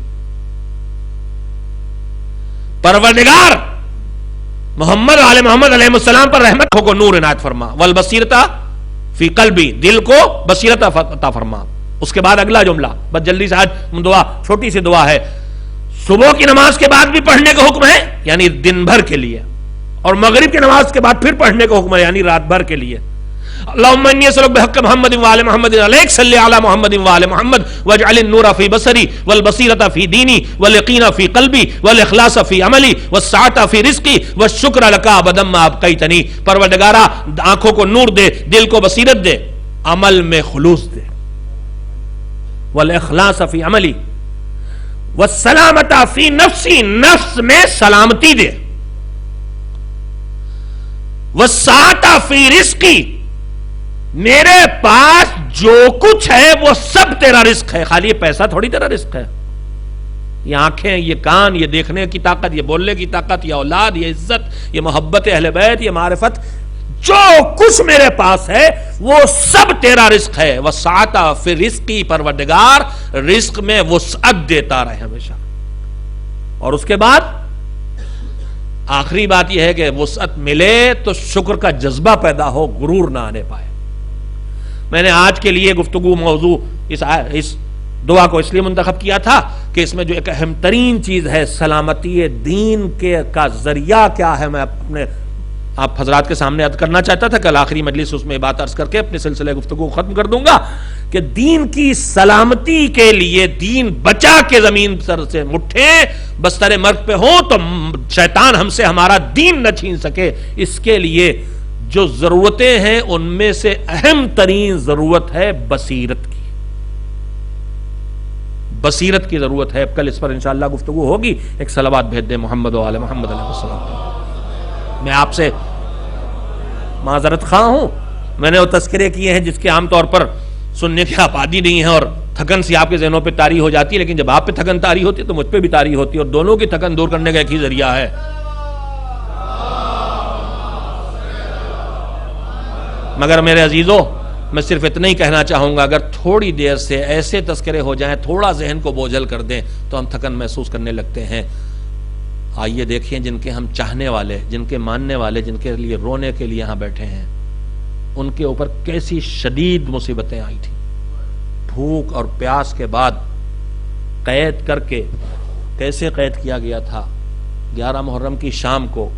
پروردگار محمد وآل محمد علیہ السلام پر رحمت کو نور عنایت فرما، والبصیرۃ فی قلبی، دل کو بصیرت عطا فرما. اس کے بعد اگلا جملہ بس جلدی سے، آج دعا چھوٹی سی دعا ہے، صبح کی نماز کے بعد بھی پڑھنے کا حکم ہے یعنی دن بھر کے لیے، اور مغرب کی نماز کے بعد پھر پڑھنے کا حکم ہے یعنی رات بھر کے لیے. اللہم انی اسألک بحق محمد وآل محمد علیک صلی علی محمد وآل محمد واجعل النور فی بصری والبصیرۃ فی دینی والیقین فی قلبی والاخلاص فی عملی والسعۃ فی رزقی والشکر لک ابدا ما ابقیتنی. پروردگارا آنکھوں کو نور دے، دل کو بصیرت دے، عمل میں خلوص دے، والاخلاص فی عملی والسلامۃ فی نفسی، نفس میں سلامتی دے، والسعۃ فی رزقی، میرے پاس جو کچھ ہے وہ سب تیرا رزق ہے، خالی یہ پیسہ تھوڑی تیرا رزق ہے. یہ آنکھیں، یہ کان، یہ دیکھنے کی طاقت، یہ بولنے کی طاقت، یہ اولاد، یہ عزت، یہ محبت اہل بیت، یہ معرفت، جو کچھ میرے پاس ہے وہ سب تیرا رزق ہے. وسعت فی رزقی، پروردگار رزق میں وسعت دیتا رہے ہمیشہ. اور اس کے بعد آخری بات یہ ہے کہ وسعت ملے تو شکر کا جذبہ پیدا ہو، غرور نہ آنے پائے. میں نے آج کے لیے گفتگو موضوع اس دعا کو اس لیے منتخب کیا تھا کہ اس میں جو ایک اہم ترین چیز ہے سلامتی دین کے کا ذریعہ کیا ہے، میں اپنے آپ حضرات کے سامنے عرض کرنا چاہتا تھا. کل آخری مجلس اس میں بات عرض کر کے اپنے سلسلے گفتگو کو ختم کر دوں گا کہ دین کی سلامتی کے لیے، دین بچا کے زمین سر سے اٹھیں، بستر مرگ پہ ہوں تو شیطان ہم سے ہمارا دین نہ چھین سکے، اس کے لیے جو ضرورتیں ہیں ان میں سے اہم ترین ضرورت ہے بصیرت کی. بصیرت کی ضرورت ہے. کل اس پر انشاءاللہ گفتگو ہوگی. ایک صلوات بھیج دیں محمد و آل محمد علیہ السلام. میں آپ سے معذرت خواہ ہوں، میں نے وہ تذکرے کیے ہیں جس کے عام طور پر سننے کی آپ عادی نہیں ہیں اور تھکن سی آپ کے ذہنوں پہ طاری ہو جاتی ہے، لیکن جب آپ پہ تھکن طاری ہوتی ہے تو مجھ پہ بھی طاری ہوتی ہے، اور دونوں کی تھکن دور کرنے کا ایک ہی ذریعہ ہے. مگر میرے عزیزوں، میں صرف اتنا ہی کہنا چاہوں گا، اگر تھوڑی دیر سے ایسے تذکرے ہو جائیں، تھوڑا ذہن کو بوجھل کر دیں تو ہم تھکن محسوس کرنے لگتے ہیں. آئیے دیکھیں جن کے ہم چاہنے والے، جن کے ماننے والے، جن کے لیے رونے کے لیے یہاں بیٹھے ہیں، ان کے اوپر کیسی شدید مصیبتیں آئی تھیں. بھوک اور پیاس کے بعد قید کر کے کیسے قید کیا گیا تھا. 11 محرم کی شام کو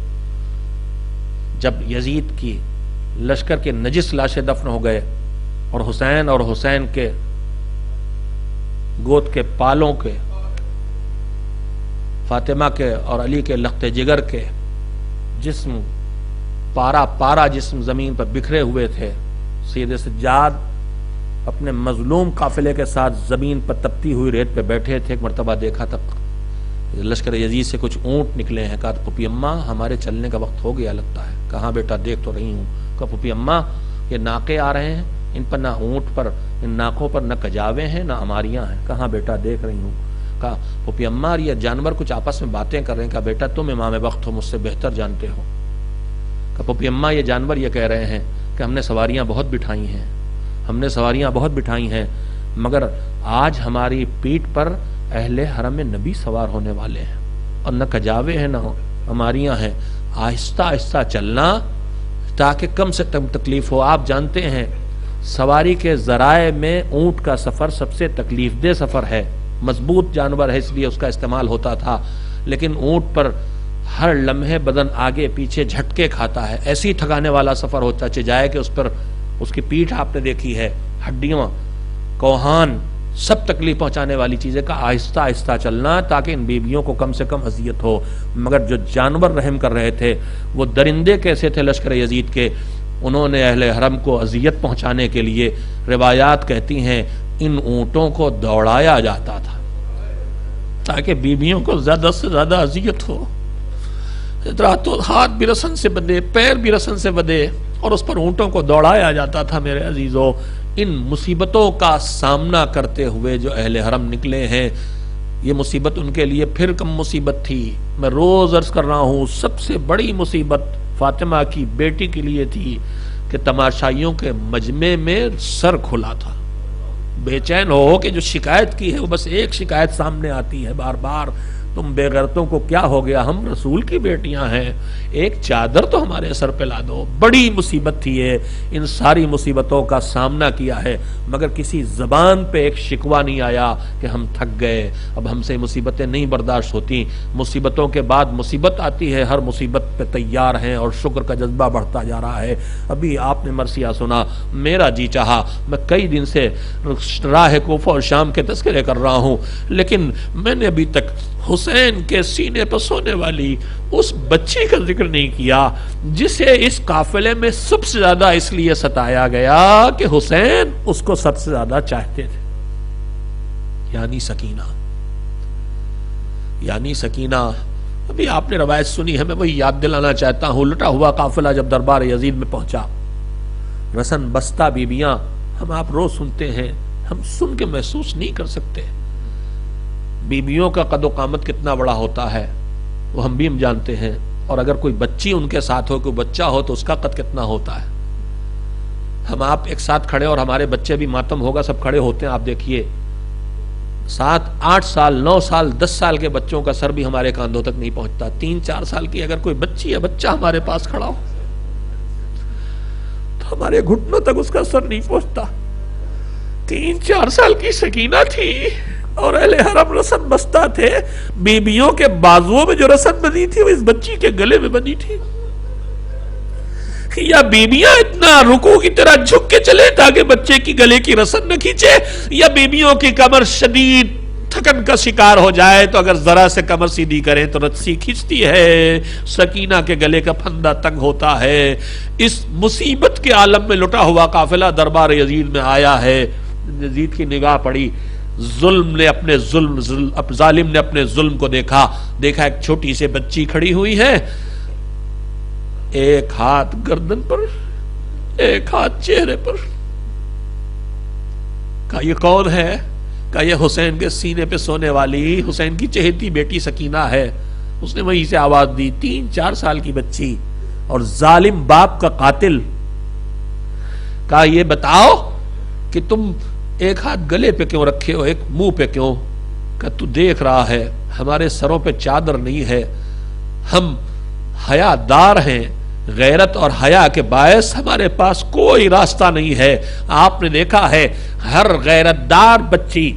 جب یزید کی لشکر کے نجس لاشیں دفن ہو گئے اور حسین کے گود کے پالوں کے، فاطمہ کے اور علی کے لخت جگر کے جسم پارا جسم زمین پر بکھرے ہوئے تھے. سید سجاد اپنے مظلوم قافلے کے ساتھ زمین پر تپتی ہوئی ریت پہ بیٹھے تھے. ایک مرتبہ دیکھا تک لشکر یزید سے کچھ اونٹ نکلے ہیں. کہا پھوپھی اماں ہمارے چلنے کا وقت ہو گیا لگتا ہے. کہاں بیٹا دیکھ تو رہی ہوں. کہا پھوپھی اماں یہ ناقے آ رہے ہیں، ان پر نہ اونٹ پر، ان ناقوں پر نہ کجاوے ہیں نہ ہماریاں ہیں. کہاں بیٹا دیکھ رہی ہوں. کہا پھوپھی اماں یہ جانور کچھ آپس میں باتیں کر رہے ہیں. کہا بیٹا تم امام وقت ہو، مجھ سے بہتر جانتے ہو. کہا پھوپھی اماں یہ جانور یہ کہہ رہے ہیں کہ ہم نے سواریاں بہت بٹھائی ہیں، مگر آج ہماری پیٹھ پر اہل حرم نبی سوار ہونے والے ہیں. اور نہ کجاوے ہیں نہ ہماریاں ہیں، آہستہ آہستہ چلنا تاکہ کم سے کم تکلیف ہو۔ آپ جانتے ہیں سواری کے ذرائع میں اونٹ کا سفر سب سے تکلیف دہ سفر ہے، مضبوط جانور ہے اس لیے اس کا استعمال ہوتا تھا، لیکن اونٹ پر ہر لمحے بدن آگے پیچھے جھٹکے کھاتا ہے، ایسی تھکانے والا سفر ہوتا جائے کہ اس پر اس کی پیٹھ آپ نے دیکھی ہے، ہڈیاں، کوہان، سب تکلیف پہنچانے والی چیزیں کا آہستہ آہستہ چلنا تاکہ ان بیویوں کو کم سے کم اذیت ہو۔ مگر جو جانور رحم کر رہے تھے وہ درندے کیسے تھے لشکر یزید کے، انہوں نے اہل حرم کو اذیت پہنچانے کے لیے روایات کہتی ہیں ان اونٹوں کو دوڑایا جاتا تھا تاکہ بیویوں کو زیادہ سے زیادہ اذیت ہو، راتوں ہاتھ بھی رسن سے بندھے، پیر بھی رسن سے بندھے، اور اس پر اونٹوں کو دوڑایا جاتا تھا۔ میرے عزیزوں، ان مصیبتوں کا سامنا کرتے ہوئے جو اہل حرم نکلے ہیں، یہ مصیبت ان کے لیے پھر کم مصیبت تھی۔ میں روز عرض کر رہا ہوں، سب سے بڑی مصیبت فاطمہ کی بیٹی کے لیے تھی کہ تماشائیوں کے مجمع میں سر کھلا تھا، بے چین ہو کہ جو شکایت کی ہے وہ بس ایک شکایت سامنے آتی ہے بار بار، تم بے غیرتوں کو کیا ہو گیا، ہم رسول کی بیٹیاں ہیں، ایک چادر تو ہمارے سر پہ لا دو۔ بڑی مصیبت تھی یہ، ان ساری مصیبتوں کا سامنا کیا ہے مگر کسی زبان پہ ایک شکوہ نہیں آیا کہ ہم تھک گئے، اب ہم سے مصیبتیں نہیں برداشت ہوتی۔ مصیبتوں کے بعد مصیبت آتی ہے، ہر مصیبت پہ تیار ہیں اور شکر کا جذبہ بڑھتا جا رہا ہے۔ ابھی آپ نے مرثیہ سنا، میرا جی چاہا، میں کئی دن سے راہ کوفہ اور شام کے تذکرے کر رہا ہوں، لیکن میں نے ابھی تک حسین کے سینے پر سونے والی اس بچی کا ذکر نہیں کیا جسے اس قافلے میں سب سے زیادہ اس لیے ستایا گیا کہ حسین اس کو سب سے زیادہ چاہتے تھے، یعنی سکینہ۔ یعنی سکینہ، ابھی آپ نے روایت سنی ہے، میں وہی یاد دلانا چاہتا ہوں۔ لٹا ہوا قافلہ جب دربار یزید میں پہنچا، رسن بستہ بیبیاں، ہم آپ روز سنتے ہیں، ہم سن کے محسوس نہیں کر سکتے بیبیوں کا قد و قامت کتنا بڑا ہوتا ہے، وہ ہم بھی جانتے ہیں، اور اگر کوئی بچی ان کے ساتھ ہو، کوئی بچہ ہو تو اس کا قد کتنا ہوتا ہے۔ ہم آپ ایک ساتھ کھڑے اور ہمارے بچے بھی ماتم ہوگا، سب کھڑے ہوتے ہیں، آپ دیکھیے 7 8 سال 9 سال 10 سال کے بچوں کا سر بھی ہمارے کاندھوں تک نہیں پہنچتا، 3 4 سال کی اگر کوئی بچی یا بچہ ہمارے پاس کھڑا ہو تو ہمارے گھٹنوں تک اس کا سر نہیں پہنچتا۔ 3 4 سال کی سکینہ تھی اور اہل حرم رسن بستہ تھے، بیبیوں کے بازوؤں میں جو رسن بندھی تھی وہ اس بچی کے گلے میں بندھی تھی۔ یا بیبیاں اتنا رکوع کی طرح جھک کے چلے تاکہ بچے کی گلے کی رسن نہ کھینچے، یا بیبیوں کی کمر شدید تھکن کا شکار ہو جائے تو اگر ذرا سے کمر سیدھی کریں تو رسی کھینچتی ہے، سکینہ کے گلے کا پھندا تنگ ہوتا ہے۔ اس مصیبت کے عالم میں لٹا ہوا قافلہ دربار یزید میں آیا ہے، یزید کی نگاہ پڑی، ظالم نے اپنے ظلم کو دیکھا ایک چھوٹی سی بچی کھڑی ہوئی ہے، ایک ہاتھ گردن پر، ایک ہاتھ چہرے پر۔ کہا یہ کون ہے؟ کہا یہ حسین کے سینے پہ سونے والی حسین کی چہیتی بیٹی سکینہ ہے۔ اس نے وہیں سے آواز دی، 3 4 سال کی بچی اور ظالم باپ کا قاتل۔ کہا یہ بتاؤ کہ تم ایک ہاتھ گلے پہ کیوں رکھے ہو، ایک منہ پہ کیوں؟ کہ تو دیکھ رہا ہے ہمارے سروں پہ چادر نہیں ہے، ہم حیا دار ہیں، غیرت اور حیا کے باعث ہمارے پاس کوئی راستہ نہیں ہے۔ آپ نے دیکھا ہے ہر غیرت دار بچی،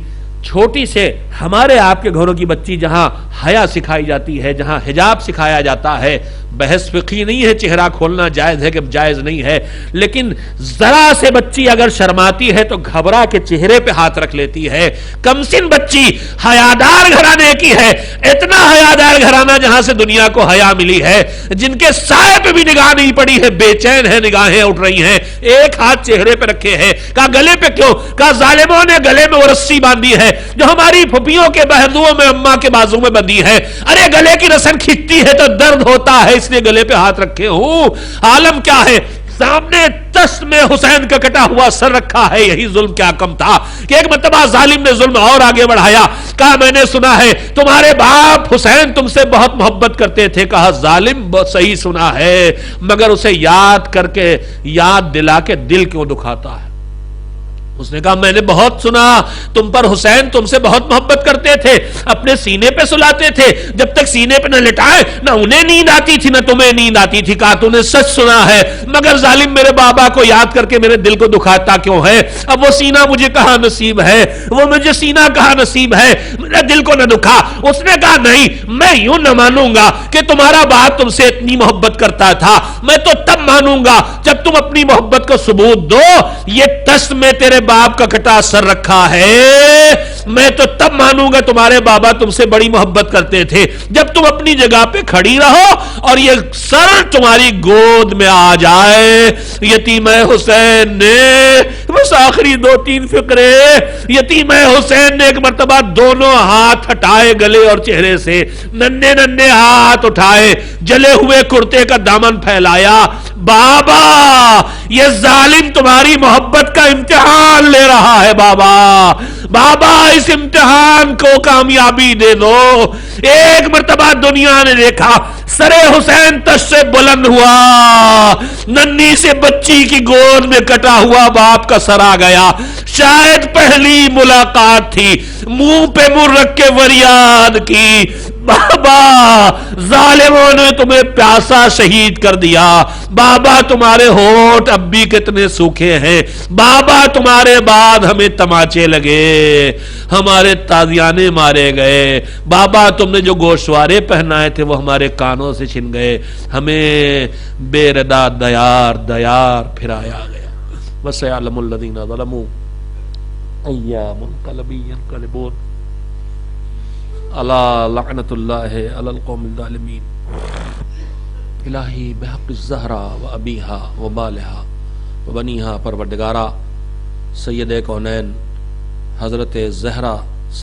چھوٹی سے ہمارے آپ کے گھروں کی بچی جہاں حیا سکھائی جاتی ہے، جہاں حجاب سکھایا جاتا ہے، بحث فقہی نہیں ہے چہرہ کھولنا جائز ہے کہ جائز نہیں ہے، لیکن ذرا سے بچی اگر شرماتی ہے تو گھبرا کے چہرے پہ ہاتھ رکھ لیتی ہے۔ کمسن بچی حیادار گھرانے کی ہے، اتنا حیادار گھرانہ جہاں سے دنیا کو حیا ملی ہے، جن کے سائے پہ بھی نگاہ نہیں پڑی ہے، بے چین ہے، نگاہیں اٹھ رہی ہیں، ایک ہاتھ چہرے پہ رکھے ہیں۔ کہا گلے پہ کیوں؟ کہا ظالموں نے گلے میں وہ رسی باندھی ہے جو ہماری پھپھیوں کے بہدوؤں میں اماں کے بازو میں بندھی ہے، ارے گلے کی رسن کھینچتی ہے تو درد ہوتا ہے، اس لیے گلے پہ ہاتھ رکھے ہوں۔ عالم کیا ہے؟ سامنے تشت میں حسین کا کٹا ہوا سر رکھا ہے، یہی ظلم کیا کم تھا کہ ایک مرتبہ ظالم نے ظلم اور آگے بڑھایا۔ کہا میں نے سنا ہے تمہارے باپ حسین تم سے بہت محبت کرتے تھے۔ کہا ظالم بہت صحیح سنا ہے، مگر اسے یاد کر کے، یاد دلا کے دل کیوں دکھاتا ہے؟ اس نے کہا میں نے بہت سنا تم پر حسین تم سے بہت محبت کرتے تھے, اپنے سینے پہ سلاتے تھے, جب تک سینے پہ نہ لٹائے نہ انہیں نیند آتی تھی نہ تمہیں نیند آتی تھی. کہا تو نے سچ سنا ہے, مگر ظالم میرے بابا کو یاد کر کے میرے دل کو دکھاتا کیوں ہے؟ اب وہ سینہ مجھے کہاں نصیب ہے, وہ مجھے سینہ کہاں نصیب ہے, میرے دل کو نہ دکھا. اس نے کہا نہیں, میں یوں نہ مانوں گا کہ تمہارا باپ تم سے اتنی محبت کرتا تھا, میں تو تب مانوں گا جب تم اپنی محبت کو ثبوت دو. یہ دست میں تیرے باپ کا کٹا سر رکھا ہے, میں تو تب مانوں گا تمہارے بابا تم سے بڑی محبت کرتے تھے جب تم اپنی جگہ پہ کھڑی رہو اور یہ سر تمہاری گود میں آ جائے. یتیم حسین نے بس آخری 2-3 فقرے, یتیم حسین نے ایک مرتبہ دونوں ہاتھ ہٹائے گلے اور چہرے سے, ننھے ننھے ہاتھ اٹھائے, جلے ہوئے کرتے کا دامن پھیلایا. بابا یہ ظالم تمہاری محبت کا امتحان لے رہا ہے, بابا بابا اس امتحان کو کامیابی دے دو. ایک مرتبہ دنیا نے دیکھا سر حسین تش سے بلند ہوا, ننھی سے بچی کی گود میں کٹا ہوا باپ کا سر آ گیا. شاید پہلی ملاقات تھی, منہ پہ منہ رکھ کے فریاد کی, بابا ظالموں نے تمہیں پیاسا شہید کر دیا, بابا تمہارے ہونٹ اب بھی کتنے سوکھے ہیں, بابا تمہارے بعد ہمیں تماچے لگے, ہمارے تازیانے مارے گئے, بابا تم نے جو گوشوارے پہنائے تھے وہ ہمارے کانوں سے چھن گئے, ہمیں بے ردا دیار دیار پھرایا گیا. وَسَيَعْلَمُ الَّذِينَ ظَلَمُوا أَيَّ مُنقَلَبٍ يَنقَلِبُونَ الا لعنت اللہ علی القوم الظالمین. الہی بحق الزہرا و ابیہا و بالہا و بنیہا, پروردگارا سید کونین حضرت زہرا